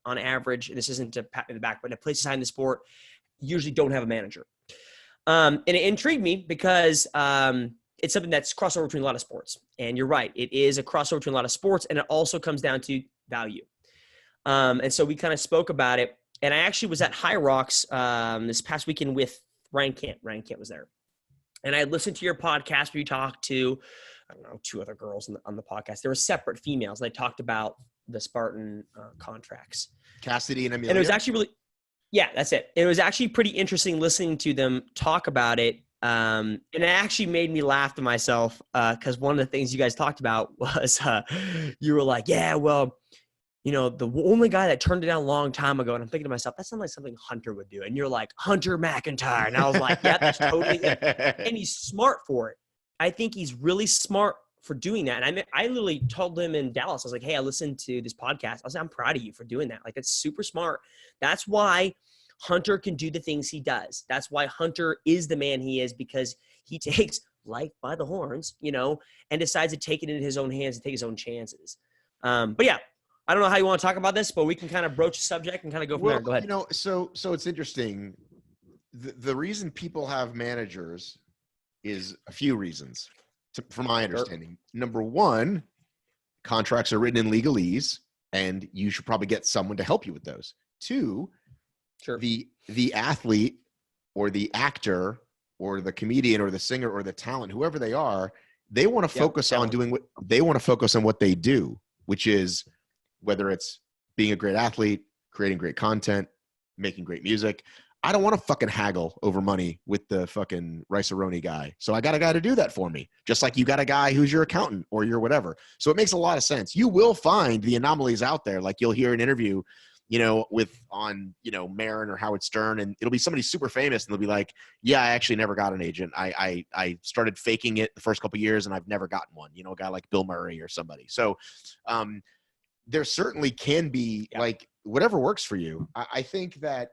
on average. And this isn't to pat me in the back, but have placed this high in the sport usually don't have a manager. And it intrigued me because it's something that's crossover between a lot of sports. And you're right. It is a crossover between a lot of sports, and it also comes down to value. And so we kind of spoke about it. And I actually was at Hyrox this past weekend with Ryan Kent. Ryan Kent was there. And I listened to your podcast where you talked to, 2 other girls on the podcast. They were separate females. And they talked about the Spartan contracts. Cassidy and Amelia. And it was actually really, yeah, that's it. It was actually pretty interesting listening to them talk about it. And it actually made me laugh to myself because one of the things you guys talked about was you were like, yeah, well, the only guy that turned it down a long time ago. And I'm thinking to myself, that sounds like something Hunter would do. And you're like, Hunter McIntyre. And I was like, yeah, that's totally it. And he's smart for it. I think he's really smart for doing that. And I literally told him in Dallas, I was like, hey, I listened to this podcast. I was like, I'm proud of you for doing that. Like, that's super smart. That's why Hunter can do the things he does. That's why Hunter is the man he is, because he takes life by the horns, and decides to take it in his own hands and take his own chances. But yeah, I don't know how you want to talk about this, but we can kind of broach the subject and kind of go from there. Go ahead. So it's interesting. The reason people have managers is a few reasons, from my understanding. Sure. Number one, contracts are written in legalese, and you should probably get someone to help you with those. Two, sure, the athlete or the actor or the comedian or the singer or the talent, whoever they are, they want to focus on doing what they want to focus on what they do, which is whether it's being a great athlete, creating great content, making great music. I don't want to fucking haggle over money with the fucking Rice-A-Roni guy. So I got a guy to do that for me, just like you got a guy who's your accountant or your whatever. So it makes a lot of sense. You will find the anomalies out there. Like you'll hear an interview, on Marin or Howard Stern, and it'll be somebody super famous, and they'll be like, yeah, I actually never got an agent. I started faking it the first couple of years, and I've never gotten one. A guy like Bill Murray or somebody. So there certainly can be like whatever works for you. I think that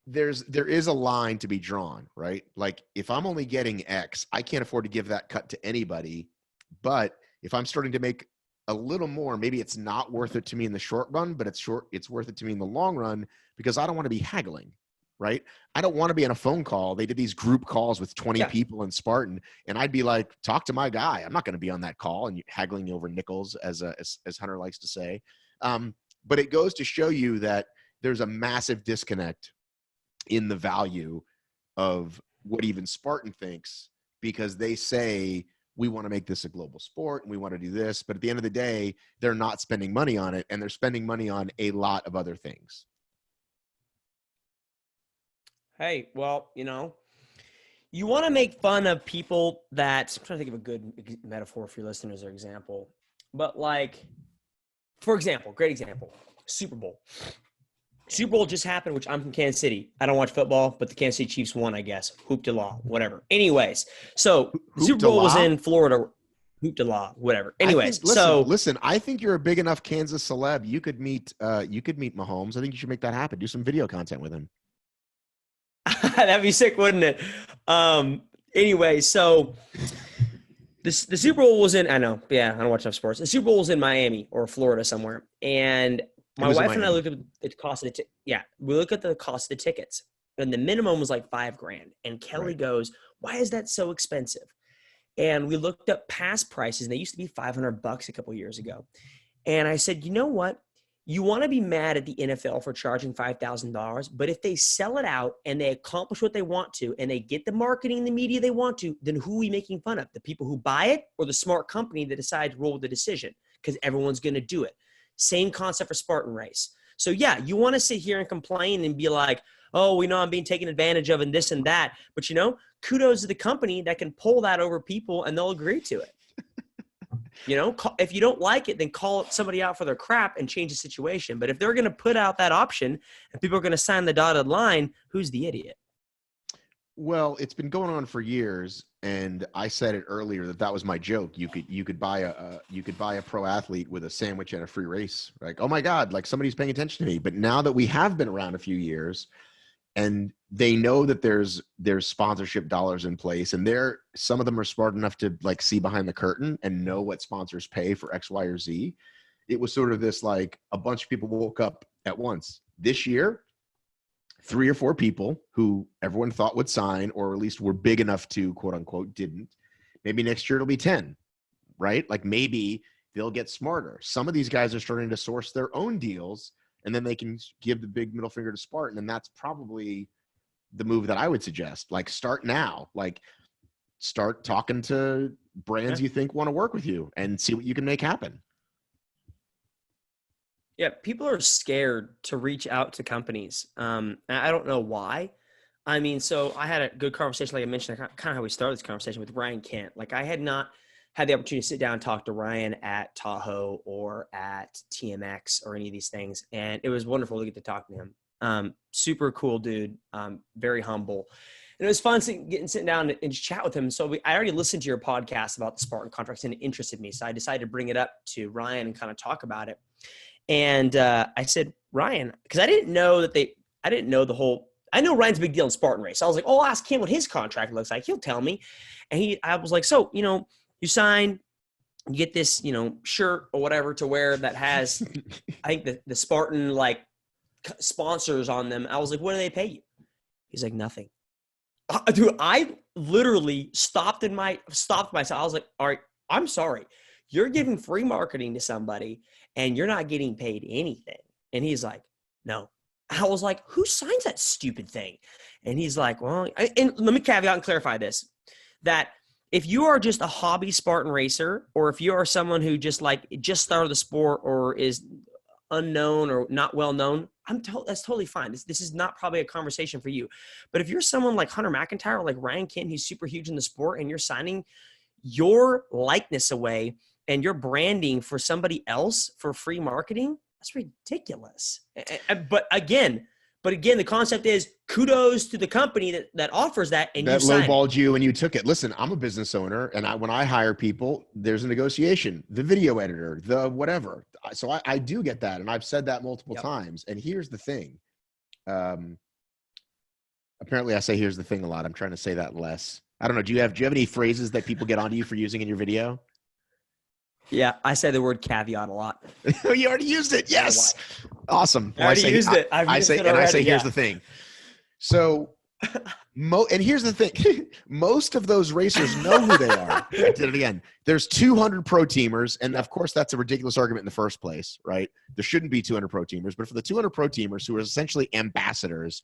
there is a line to be drawn, right? Like if I'm only getting X, I can't afford to give that cut to anybody. But if I'm starting to make a little more, maybe it's not worth it to me in the short run, but it's worth it to me in the long run, because I don't want to be haggling, right? I don't want to be on a phone call. They did these group calls with 20 people in Spartan, and I'd be like, talk to my guy. I'm not going to be on that call and haggling over nickels, as Hunter likes to say. But it goes to show you that there's a massive disconnect in the value of what even Spartan thinks, because they say, we want to make this a global sport and we want to do this. But at the end of the day, they're not spending money on it, and they're spending money on a lot of other things. Hey, well, you want to make fun of people that, I'm trying to think of a good metaphor for your listeners or example, but like, for example, great example, Super Bowl. Super Bowl just happened, which I'm from Kansas City. I don't watch football, but the Kansas City Chiefs won, I guess. Hoop de la, whatever. Anyways, so Super Bowl was in Florida. Hoop de la, whatever. Anyways, listen. I think you're a big enough Kansas celeb. You could meet Mahomes. I think you should make that happen. Do some video content with him. That'd be sick, wouldn't it? Anyway, so the Super Bowl was in. I know, yeah, I don't watch enough sports. The Super Bowl was in Miami or Florida somewhere, and my wife and I looked at the cost of we look at the cost of the tickets, and the minimum was like $5,000. And Kelly goes, "Why is that so expensive?" And we looked up past prices, and they used to be $500 a couple of years ago. And I said, you know what? You want to be mad at the NFL for charging $5,000, but if they sell it out and they accomplish what they want to, and they get the marketing, the media they want to, then who are we making fun of? The people who buy it, or the smart company that decides to roll with the decision? Because everyone's going to do it. Same concept for Spartan Race. So yeah, you want to sit here and complain and be like, oh, we know I'm being taken advantage of and this and that. But kudos to the company that can pull that over people and they'll agree to it. If you don't like it, then call somebody out for their crap and change the situation. But if they're going to put out that option and people are going to sign the dotted line, who's the idiot? Well, it's been going on for years, and I said it earlier that was my joke. You could buy a pro athlete with a sandwich and a free race. Like, oh my God, like somebody's paying attention to me. But now that we have been around a few years, and they know that there's sponsorship dollars in place, and some of them are smart enough to like see behind the curtain and know what sponsors pay for X, Y, or Z. It was sort of this, like, a bunch of people woke up at once this year. 3 or 4 people who everyone thought would sign, or at least were big enough to, quote unquote, didn't. Maybe next year it'll be 10, right? Like maybe they'll get smarter. Some of these guys are starting to source their own deals, and then they can give the big middle finger to Spartan. And that's probably the move that I would suggest. Like, start now. Like, start talking to brands you think want to work with you and see what you can make happen. Yeah, people are scared to reach out to companies. And I don't know why. I mean, so I had a good conversation, like I mentioned, kind of how we started this conversation with Ryan Kent. Like, I had not had the opportunity to sit down and talk to Ryan at Tahoe or at TMX or any of these things. And it was wonderful to get to talk to him. Super cool dude, very humble. And it was fun sitting down and chat with him. So I already listened to your podcast about the Spartan contracts, and it interested me. So I decided to bring it up to Ryan and kind of talk about it. And I said, Ryan, because I didn't know I know Ryan's a big deal in Spartan Race. So I was like, oh, I'll ask him what his contract looks like. He'll tell me. And I was like, so, you sign, you get this, shirt or whatever to wear that has, I think the Spartan like sponsors on them. I was like, what do they pay you? He's like, nothing. Dude, I literally stopped myself. I was like, all right, I'm sorry. You're giving free marketing to somebody and you're not getting paid anything. And he's like, no. I was like, who signs that stupid thing? And he's like, well, and let me caveat and clarify this, that if you are just a hobby Spartan racer, or if you are someone who just started the sport or is unknown or not well known, that's totally fine. This is not probably a conversation for you. But if you're someone like Hunter McIntyre or like Ryan Kent, who's super huge in the sport, and you're signing your likeness away and your branding for somebody else for free marketing, that's ridiculous. But again, the concept is kudos to the company that offers that, and that you signed lowballed you and you took it. Listen, I'm a business owner, and when I hire people, there's a negotiation. The video editor, the whatever. So I do get that, and I've said that multiple times. And here's the thing. Apparently, I say "here's the thing" a lot. I'm trying to say that less. I don't know. Do you have any phrases that people get onto you for using in your video? Yeah, I say the word caveat a lot. You already used it. Yes. Awesome. Well, I already used it. I say, here's the thing. So, and here's the thing. Most of those racers know who they are. I did it again. There's 200 pro teamers. And of course, that's a ridiculous argument in the first place, right? There shouldn't be 200 pro teamers. But for the 200 pro teamers who are essentially ambassadors,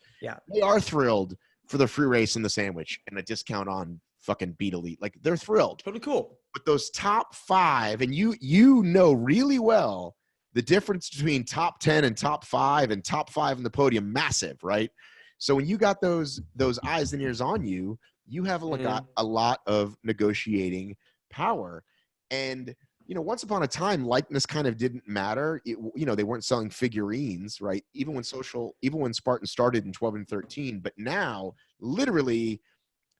they are thrilled for the free race and the sandwich and a discount on fucking Beat Elite. Like, they're thrilled. Totally cool. But those top 5, and you know really well the difference between top 10 and top 5 and top 5 in the podium, massive, right? So when you got those eyes and ears on you, you have got a lot of negotiating power. And, once upon a time, likeness kind of didn't matter. They weren't selling figurines, right? Even when Spartan started in 12 and 13, but now literally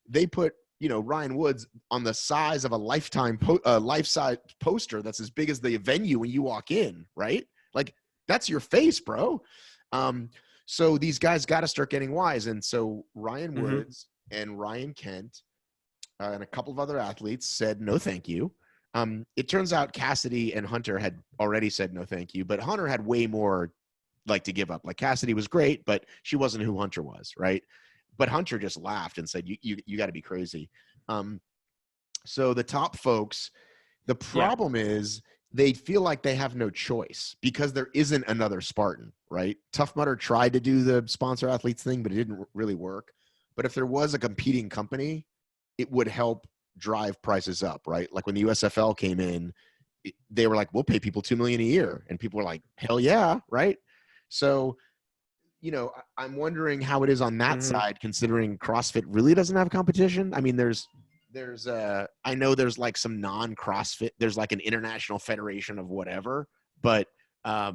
they put, Ryan Woods on the size of a life-size poster that's as big as the venue when you walk in, right? Like, that's your face, bro. So these guys got to start getting wise. And so Ryan Woods and Ryan Kent and a couple of other athletes said, no, thank you. It turns out Cassidy and Hunter had already said no, thank you, but Hunter had way more to give up. Like, Cassidy was great, but she wasn't who Hunter was, right? But Hunter just laughed and said, you got to be crazy. So the top folks, the problem is they feel like they have no choice because there isn't another Spartan, right? Tough Mudder tried to do the sponsor athletes thing, but it didn't really work. But if there was a competing company, it would help drive prices up, right? Like when the USFL came in, they were like, we'll pay people $2 million a year. And people were like, hell yeah, right? So, I'm wondering how it is on that side, considering CrossFit really doesn't have competition. I mean, I know there's like some non-CrossFit, there's like an international federation of whatever, but I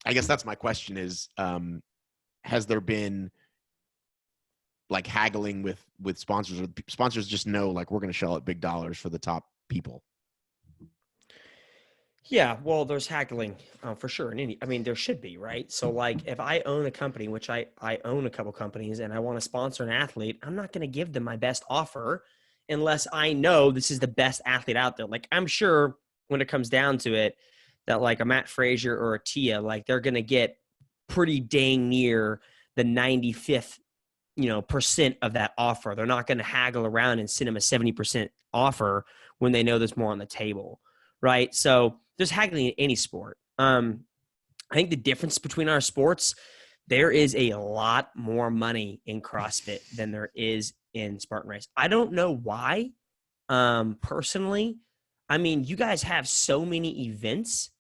guess that's my question is, has there been like haggling with sponsors, or sponsors just know like we're going to shell out big dollars for the top people? Yeah, well, there's haggling for sure. There should be, right? So like if I own a company, which I own a couple companies, and I want to sponsor an athlete, I'm not going to give them my best offer unless I know this is the best athlete out there. Like, I'm sure when it comes down to it that like a Matt Frazier or a Tia, like they're going to get pretty dang near the 95th, percent of that offer. They're not going to haggle around and send them a 70% offer when they know there's more on the table, right? So there's haggling in any sport. I think the difference between our sports, there is a lot more money in CrossFit than there is in Spartan Race. I don't know why, personally. You guys have so many events.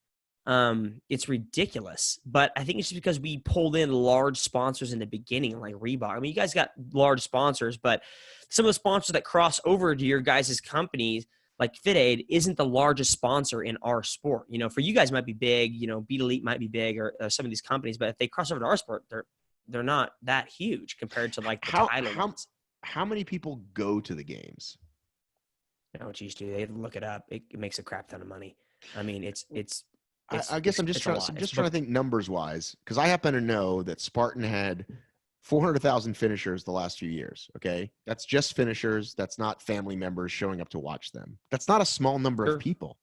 It's ridiculous. But I think it's just because we pulled in large sponsors in the beginning, like Reebok. You guys got large sponsors, but some of the sponsors that cross over to your guys' companies, like FitAid, isn't the largest sponsor in our sport. For you guys might be big, Beat Elite might be big, or some of these companies, but if they cross over to our sport, they're not that huge compared to like the title ones. How many people go to the games? No, geez, dude, they look it up. It makes a crap ton of money. It's I guess I'm just trying to think numbers wise, because I happen to know that Spartan had 400,000 finishers the last few years. Okay. That's just finishers. That's not family members showing up to watch them. That's not a small number of people.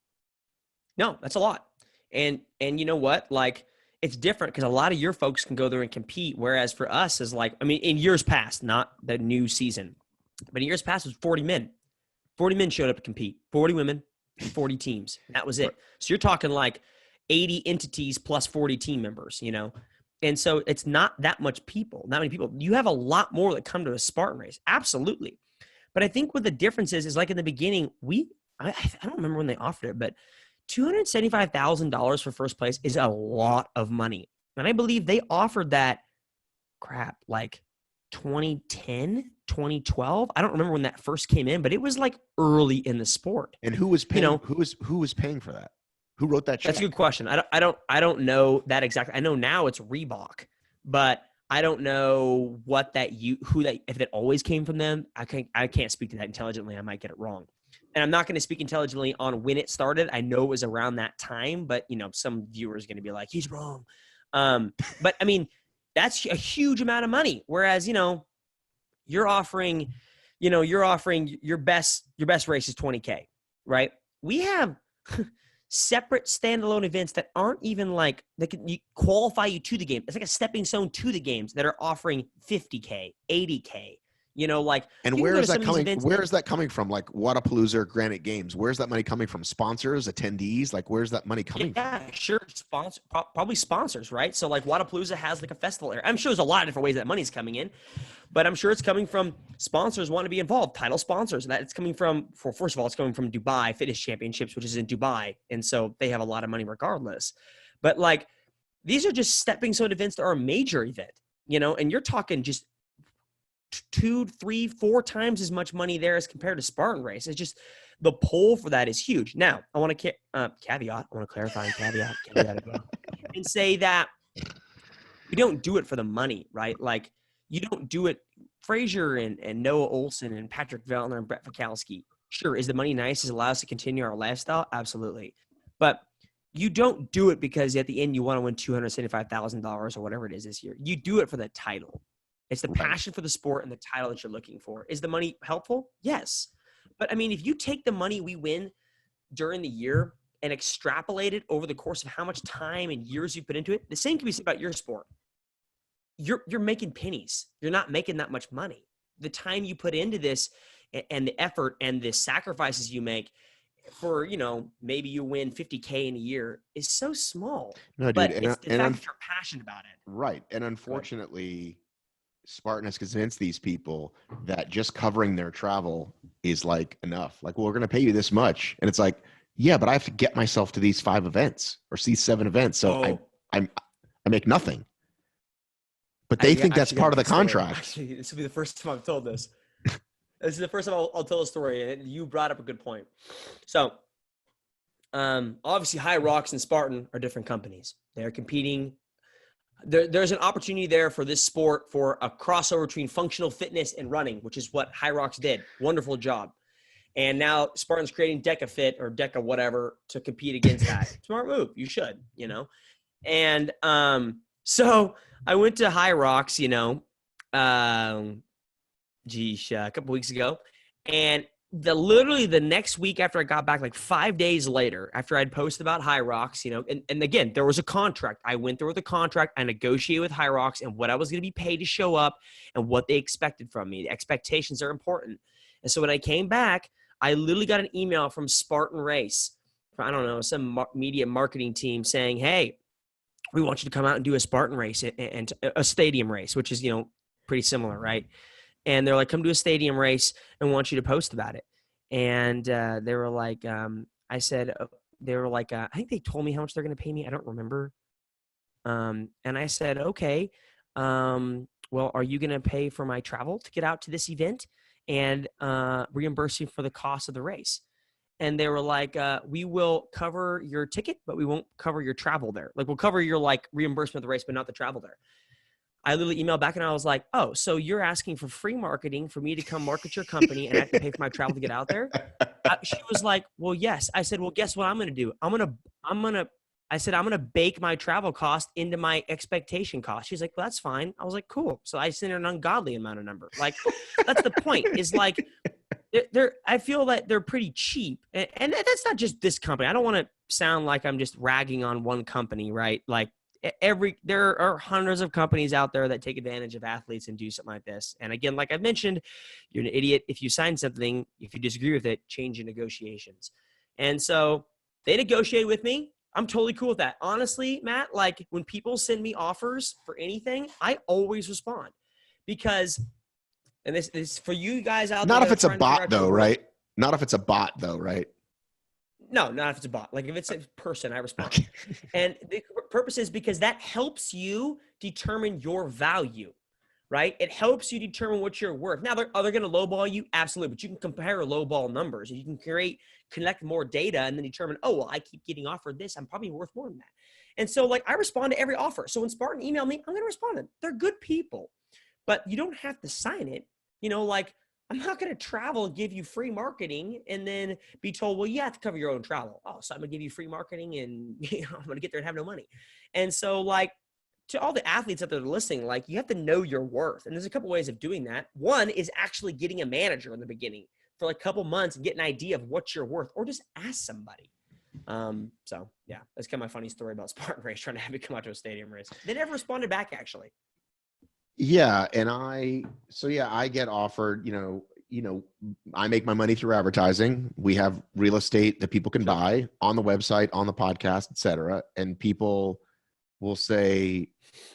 No, that's a lot. And you know what? Like, it's different because a lot of your folks can go there and compete. Whereas for us is like, in years past, not the new season, but in years past it was 40 men. 40 men showed up to compete, 40 women, 40 teams. That was it. So you're talking like 80 entities plus 40 team members, And so it's not that many people. You have a lot more that come to a Spartan race. Absolutely. But I think what the difference is like in the beginning, I don't remember when they offered it, but $275,000 for first place is a lot of money. And I believe they offered that like 2010, 2012. I don't remember when that first came in, but it was like early in the sport. And who was paying? Who was paying for that? Who wrote that check? That's a good question. I don't know that exactly. I know now it's Reebok, but I don't know if it always came from them. I can't speak to that intelligently. I might get it wrong. And I'm not going to speak intelligently on when it started. I know it was around that time, but some viewers are going to be like, he's wrong. But I mean, that's a huge amount of money. Whereas, you're offering your best race is 20K, right? We have separate standalone events that aren't even like they can qualify you to the game. It's like a stepping stone to the games that are offering 50K, 80K. And where is that coming? Where is that coming from? Like Whataburger or Granite Games? Where's that money coming from? Sponsors, attendees? Like, where's that money coming from? Yeah, sure. Probably sponsors, right? So like Whataburger has like a festival area. I'm sure there's a lot of different ways that money's coming in, but I'm sure it's coming from sponsors want to be involved, title sponsors. And that it's coming from, first of all, it's coming from Dubai Fitness Championships, which is in Dubai. And so they have a lot of money regardless. But like, these are just stepping stone events that are a major event, and you're talking just 2, 3, 4 times as much money there as compared to Spartan Race. It's just the pull for that is huge. Now, I want to caveat. I want to clarify and caveat and say that we don't do it for the money, right? Like you don't do it. Frazier and Noah Olson and Patrick Vellner and Brett Fikowski. Sure, is the money nice? Does it allow us to continue our lifestyle? Absolutely, but you don't do it because at the end you want to win $275,000 or whatever it is this year. You do it for the title. It's the passion for the sport and the title that you're looking for. Is the money helpful? Yes. But I mean, if you take the money we win during the year and extrapolate it over the course of how much time and years you put into it, the same can be said about your sport. You're making pennies. You're not making that much money. The time you put into this and the effort and the sacrifices you make for, maybe you win 50K in a year is so small. No, dude. But it's the fact that you're passionate about it. Right. And unfortunately, Spartan has convinced these people that just covering their travel is like enough. Like, well, we're going to pay you this much. And it's like, yeah, but I have to get myself to these 5 events or these 7 events. So I make nothing. But they think that's part of the contract. Actually, this will be the first time I've told this. This is the first time I'll tell a story. And you brought up a good point. So obviously Hyrox and Spartan are different companies. They're competing. There's an opportunity there for this sport for a crossover between functional fitness and running, which is what Hyrox did. Wonderful job. And now Spartan's creating DekaFit or Deka whatever to compete against that. Smart move. You should, And so I went to Hyrox, a couple weeks ago. And literally the next week after I got back, like 5 days later, after I'd posted about Hyrox, and again, there was a contract. I went through with the contract. I negotiated with Hyrox and what I was going to be paid to show up and what they expected from me. The expectations are important. And so when I came back, I literally got an email from Spartan Race, I don't know, some media marketing team saying, hey, we want you to come out and do a Spartan race and a stadium race, which is, pretty similar, right? And they're like, come do a stadium race and want you to post about it. And they were like, I think they told me how much they're going to pay me. I don't remember. And I said, okay, well, are you going to pay for my travel to get out to this event and reimburse you for the cost of the race? And they were like, we will cover your ticket, but we won't cover your travel there. Like, we'll cover your reimbursement of the race, but not the travel there. I literally emailed back and I was like, oh, so you're asking for free marketing for me to come market your company and I have to pay for my travel to get out there? She was like, well, yes. I said, well, guess what I'm going to do? I'm going to bake my travel cost into my expectation cost. She's like, well, that's fine. I was like, cool. So I sent her an ungodly amount of number. Like, that's the point is like, I feel that they're pretty cheap. And that's not just this company. I don't want to sound like I'm just ragging on one company, right? Like, there are hundreds of companies out there that take advantage of athletes and do something like this. And again, like I've mentioned, you're an idiot if you sign something. If you disagree with it, change your negotiations. And so they negotiated with me. I'm totally cool with that. Honestly, Matt, like when people send me offers for anything, I always respond because, and this for you guys out there. Not if it's a bot though, right? Not if it's a bot though, right? No, not if it's a bot. Like if it's a person, I respond. Okay. And the purpose is because that helps you determine your value, right? It helps you determine what you're worth. Now, are they going to lowball you? Absolutely. But you can compare lowball numbers. You can collect more data and then determine, oh, well, I keep getting offered this. I'm probably worth more than that. And so like I respond to every offer. So when Spartan email me, I'm going to respond to them. They're good people, but you don't have to sign it. Like I'm not going to travel and give you free marketing and then be told, well, you have to cover your own travel. Oh, so I'm going to give you free marketing and I'm going to get there and have no money. And so like to all the athletes out there that are listening, like you have to know your worth. And there's a couple ways of doing that. One is actually getting a manager in the beginning for like a couple months and get an idea of what you're worth, or just ask somebody. So yeah, that's kind of my funny story about Spartan race, trying to have me come out to a stadium race. They never responded back actually. Yeah. And I get offered, I make my money through advertising. We have real estate that people can buy on the website, on the podcast, etc. And people will say,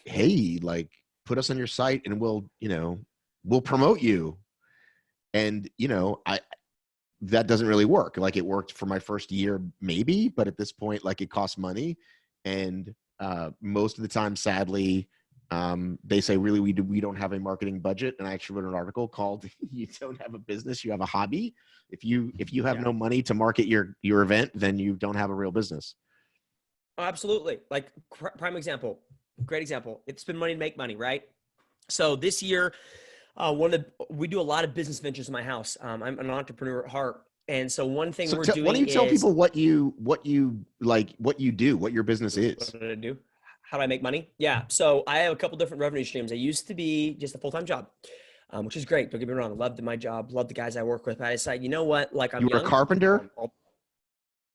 hey, like put us on your site and we'll promote you. And, that doesn't really work. Like it worked for my first year, maybe, but at this point, like it costs money. And most of the time, sadly, they say, really, we don't have a marketing budget. And I actually wrote an article called "You Don't Have a Business, You Have a Hobby." If you have no money to market your event, then you don't have a real business. Oh, absolutely. Like prime example, great example. It's spend money to make money, right? So this year, we do a lot of business ventures in my house. I'm an entrepreneur at heart. And so one thing we're doing is— why don't you tell people what you do, what your business is? What did I do? How do I make money? Yeah. So I have a couple different revenue streams. I used to be just a full-time job, which is great. Don't get me wrong. I loved my job. Loved the guys I work with. But I decided, you know what? Like You were a carpenter?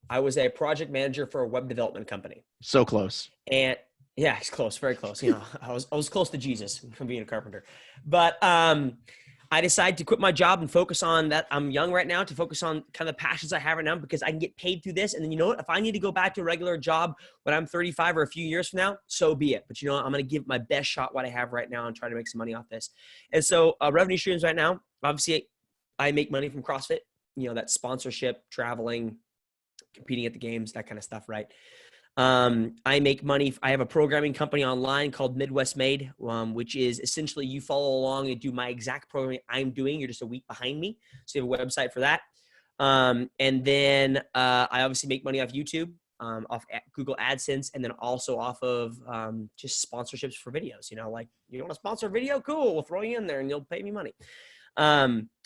I was a project manager for a web development company. So close. And yeah, it's close, very close. I was close to Jesus from being a carpenter. But I decided to quit my job and focus on that. I'm young right now, to focus on kind of the passions I have right now, because I can get paid through this. And then, you know what? If I need to go back to a regular job when I'm 35 or a few years from now, so be it. But I'm going to give my best shot what I have right now and try to make some money off this. And so revenue streams right now, obviously I make money from CrossFit, that sponsorship, traveling, competing at the games, that kind of stuff, right? I make money. I have a programming company online called Midwest Made, which is essentially you follow along and do my exact programming I'm doing. You're just a week behind me. So you have a website for that. And then I obviously make money off YouTube, off Google AdSense, and then also off of just sponsorships for videos. Like, you want to sponsor a video? Cool. We'll throw you in there and you'll pay me money.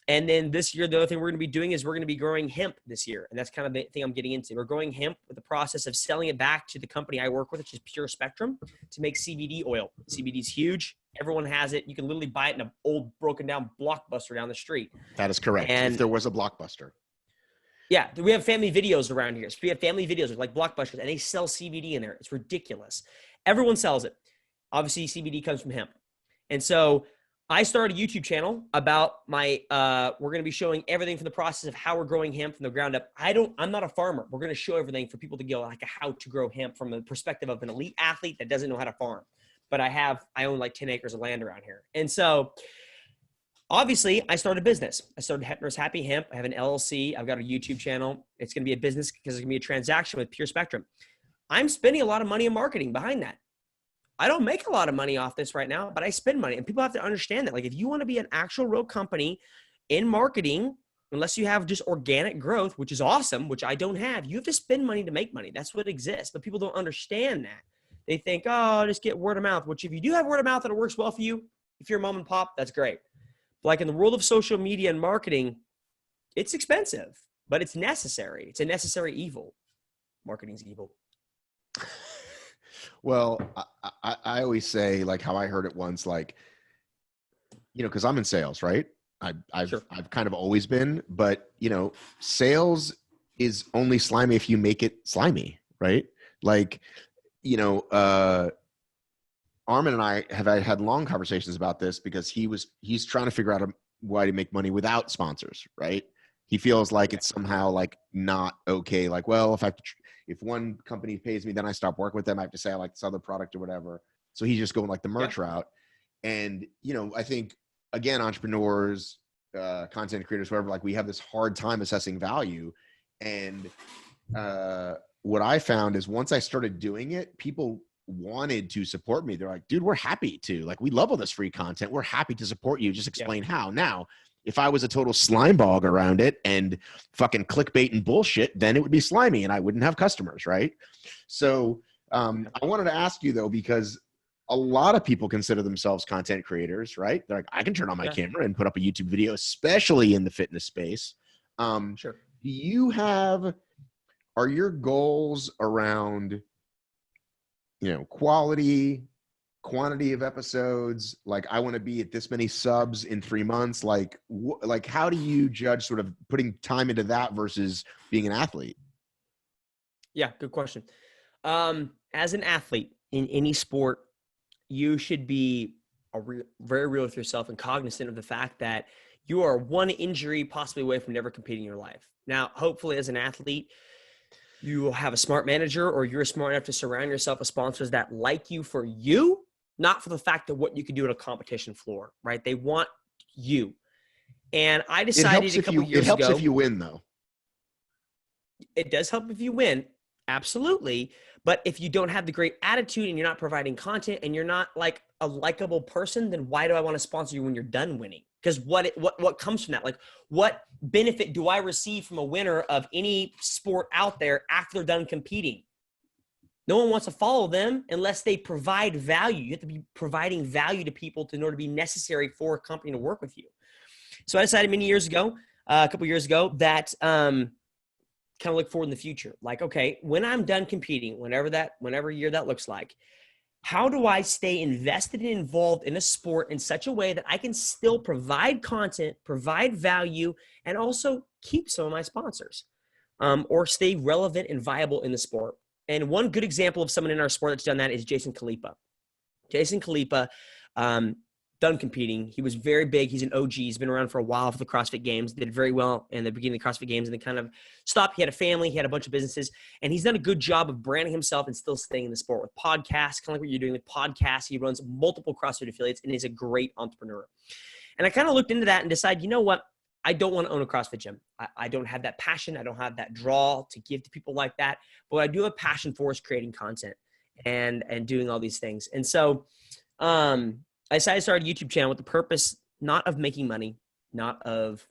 And then this year, the other thing we're going to be doing is we're going to be growing hemp this year. And that's kind of the thing I'm getting into. We're growing hemp with the process of selling it back to the company I work with, which is Pure Spectrum, to make CBD oil. CBD is huge. Everyone has it. You can literally buy it in an old broken down Blockbuster down the street. That is correct. And if there was a Blockbuster. Yeah. We have family videos around here. So we have family videos like Blockbusters, and they sell CBD in there. It's ridiculous. Everyone sells it. Obviously, CBD comes from hemp. And so I started a YouTube channel about we're going to be showing everything from the process of how we're growing hemp from the ground up. I'm not a farmer. We're going to show everything for people to go like how to grow hemp from the perspective of an elite athlete that doesn't know how to farm. But I own like 10 acres of land around here. And so obviously I started a business. I started Heppner's Happy Hemp. I have an LLC. I've got a YouTube channel. It's going to be a business because it's going to be a transaction with Pure Spectrum. I'm spending a lot of money in marketing behind that. I don't make a lot of money off this right now, but I spend money, and people have to understand that. Like, if you want to be an actual real company in marketing, unless you have just organic growth, which is awesome, which I don't have, you have to spend money to make money. That's what exists, but people don't understand that. They think, oh, just get word of mouth, which if you do have word of mouth and it works well for you, if you're a mom and pop, that's great. But like in the world of social media and marketing, it's expensive, but it's necessary. It's a necessary evil. Marketing's evil. Well, I always say, like, how I heard it once, like, because I'm in sales, right? I've kind of always been, but sales is only slimy if you make it slimy, right? Like, Armin and I have had long conversations about this because he's trying to figure out a way to make money without sponsors, right? He feels like it's somehow like not okay. Like, well, if one company pays me, then I stop working with them. I have to say I like this other product or whatever. So he's just going like the merch route. And, I think, again, entrepreneurs, content creators, whatever, like we have this hard time assessing value. And what I found is once I started doing it, people wanted to support me. They're like, dude, we're happy to. Like, we love all this free content. We're happy to support you. Just explain how. Now, if I was a total slime bog around it and fucking clickbait and bullshit, then it would be slimy and I wouldn't have customers, right? So I wanted to ask you, though, because a lot of people consider themselves content creators, right? They're like, I can turn on my camera and put up a YouTube video, especially in the fitness space. Sure. Do you have, are your goals around, you know, quality, quantity of episodes? Like, I want to be at this many subs in 3 months. Like, like, how do you judge sort of putting time into that versus being an athlete? Yeah, good question. As an athlete in any sport, you should be very real with yourself and cognizant of the fact that you are one injury possibly away from never competing in your life. Now, hopefully as an athlete, you will have a smart manager, or you're smart enough to surround yourself with sponsors that like you for you, not for the fact of what you can do on a competition floor, right? They want you. And I decided a couple years ago. It helps if you win, though. It does help if you win. Absolutely. But if you don't have the great attitude and you're not providing content and you're not like a likable person, then why do I want to sponsor you when you're done winning? Because what comes from that? Like, what benefit do I receive from a winner of any sport out there after they're done competing? No one wants to follow them unless they provide value. You have to be providing value to people in order to be necessary for a company to work with you. So I decided many years ago, a couple years ago, that kind of look forward in the future. Like, okay, when I'm done competing, whenever year that looks like, how do I stay invested and involved in a sport in such a way that I can still provide content, provide value, and also keep some of my sponsors, or stay relevant and viable in the sport? And one good example of someone in our sport that's done that is Jason Khalipa. Jason Khalipa, done competing. He was very big. He's an OG. He's been around for a while for the CrossFit Games. Did very well in the beginning of the CrossFit Games and then kind of stopped. He had a family. He had a bunch of businesses. And he's done a good job of branding himself and still staying in the sport with podcasts, kind of like what you're doing with podcasts. He runs multiple CrossFit affiliates and is a great entrepreneur. And I kind of looked into that and decided, you know what? I don't want to own a CrossFit gym. I don't have that passion. I don't have that draw to give to people like that. But what I do have a passion for is creating content and doing all these things. And so, I decided to start a YouTube channel with the purpose not of making money, not of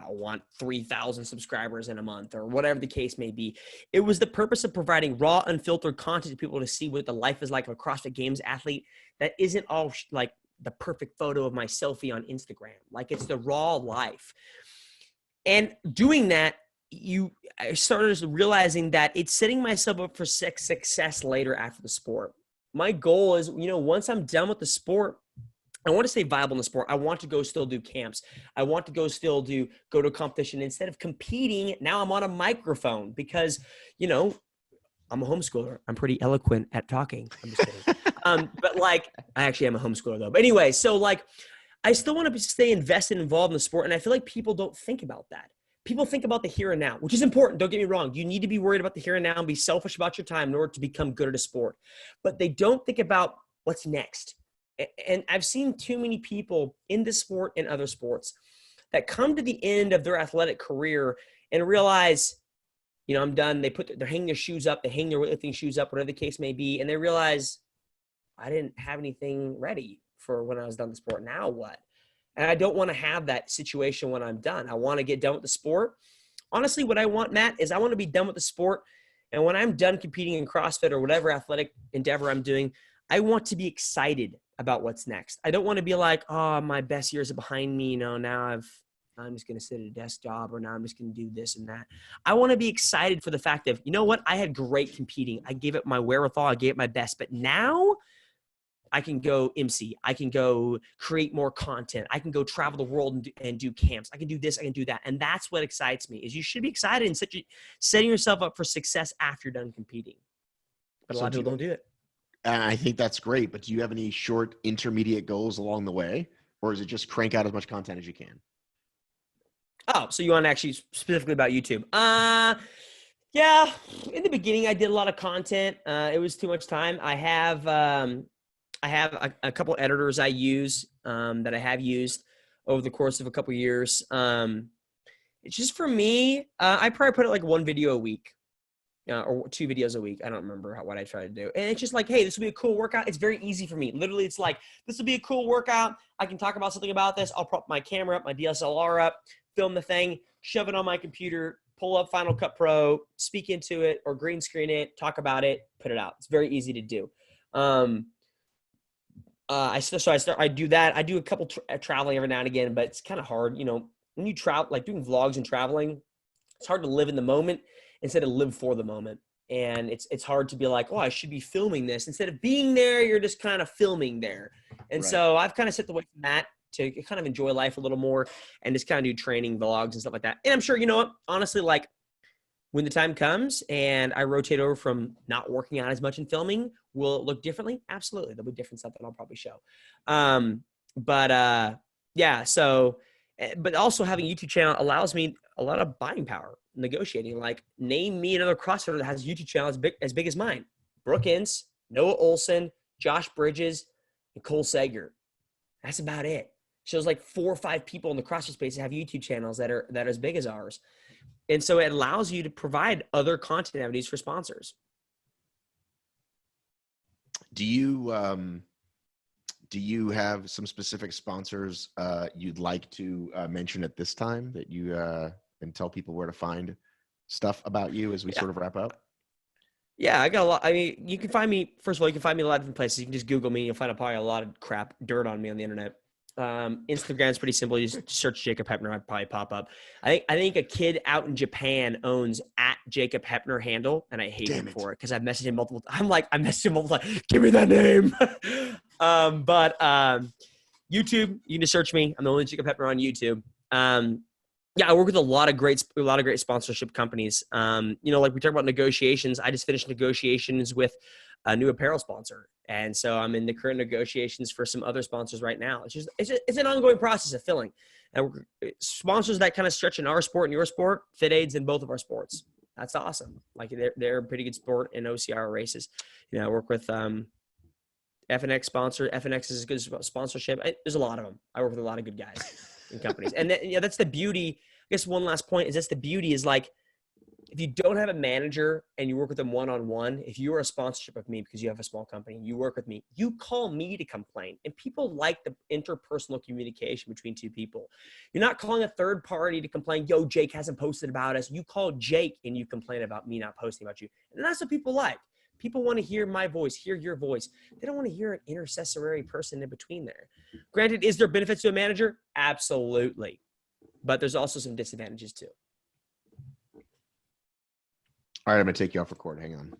I want 3,000 subscribers in a month or whatever the case may be. It was the purpose of providing raw, unfiltered content to people to see what the life is like of a CrossFit Games athlete that isn't all like the perfect photo of my selfie on Instagram. Like, it's the raw life. And doing that, I started realizing that it's setting myself up for success later after the sport. My goal is, once I'm done with the sport, I want to stay viable in the sport. I want to go still do camps. I want to go still go to a competition. Instead of competing, now I'm on a microphone because, I'm a homeschooler. I'm pretty eloquent at talking. I'm just kidding. But like, I actually am a homeschooler though. But anyway, so like, I still want to stay invested and involved in the sport. And I feel like people don't think about that. People think about the here and now, which is important. Don't get me wrong. You need to be worried about the here and now and be selfish about your time in order to become good at a sport. But they don't think about what's next. And I've seen too many people in this sport and other sports that come to the end of their athletic career and realize, I'm done. They're hanging their shoes up. They hang their weightlifting shoes up, whatever the case may be. And they realize, I didn't have anything ready for when I was done the sport. Now what? And I don't want to have that situation when I'm done. I want to get done with the sport. Honestly, what I want, Matt, is I want to be done with the sport. And when I'm done competing in CrossFit or whatever athletic endeavor I'm doing, I want to be excited about what's next. I don't want to be like, oh, my best years are behind me. Now I'm just going to sit at a desk job, or now I'm just going to do this and that. I want to be excited for the fact of, I had great competing. I gave it my wherewithal. I gave it my best. But now I can go MC. I can go create more content. I can go travel the world and do camps. I can do this. I can do that. And that's what excites me, is you should be excited and setting yourself up for success after you're done competing. But a lot of people don't do it. And I think that's great. But do you have any short, intermediate goals along the way? Or is it just crank out as much content as you can? Oh, so you want to actually specifically about YouTube? Yeah. In the beginning, I did a lot of content. It was too much time. I have a couple editors I use that I have used over the course of a couple years. It's just for me, I probably put it like one video a week. or 2 videos a week. I don't remember what I try to do. And it's just like, hey, this will be a cool workout. It's very easy for me. Literally, it's like, this will be a cool workout. I can talk about something about this. I'll prop my camera up, my DSLR up, film the thing, shove it on my computer, pull up Final Cut Pro, speak into it or green screen it, talk about it, put it out. It's very easy to do. I do that. I do a couple traveling every now and again, but it's kind of hard. You know, when you travel, like doing vlogs and traveling, it's hard to live in the moment instead of live for the moment. And it's hard to be like, oh, I should be filming this. Instead of being there, you're just kind of filming there. And Right. so I've kind of stepped away from that to kind of enjoy life a little more and just kind of do training vlogs and stuff like that. And I'm sure, you know what, honestly, like when the time comes and I rotate over from not working out as much and filming, will it look differently? Absolutely. There'll be different stuff that I'll probably show. Yeah. So, but also having a YouTube channel allows me a lot of buying power, negotiating. Like, name me another CrossFitter that has a YouTube channel as big as mine. Brooke Ince, Noah Olson, Josh Bridges, and Cole Sager. That's about it. So there's like 4 or 5 people in the CrossFit space that have YouTube channels that are as big as ours. And so it allows you to provide other content avenues for sponsors. Do you have some specific sponsors you'd like to mention at this time that you and tell people where to find stuff about you as we sort of wrap up? Yeah, I got a lot. I mean, you can find me, first of all, you can find me a lot of different places. You can just Google me. You'll find probably a lot of dirt on me on the internet. Instagram is pretty simple. You just search Jacob Heppner. I'd probably pop up. I think a kid out in Japan owns @Jacob Heppner handle, and I hate him for it because I've messaged him multiple. I messaged him multiple times. Give me that name. YouTube, you can just search me. I'm the only Jacob Heppner on YouTube. Yeah, I work with a lot of great sponsorship companies. You know, like we talked about negotiations. I just finished negotiations with a new apparel sponsor, and so I'm in the current negotiations for some other sponsors right now. It's an ongoing process of filling. And sponsors that kind of stretch in our sport and your sport, fit aids in both of our sports. That's awesome. Like they're a pretty good sport in OCR races. You know, I work with FNX sponsor. FNX is a good sponsorship. There's a lot of them. I work with a lot of good guys and companies. And that's the beauty. I guess one last point is that's the beauty is like, if you don't have a manager and you work with them one-on-one, if you are a sponsorship of me because you have a small company, you work with me, you call me to complain. And people like the interpersonal communication between two people. You're not calling a third party to complain, yo, Jake hasn't posted about us. You call Jake and you complain about me not posting about you. And that's what people like. People want to hear my voice, hear your voice. They don't want to hear an intercessory person in between there. Granted, is there benefits to a manager? Absolutely. But there's also some disadvantages too. All right, I'm going to take you off record. Hang on.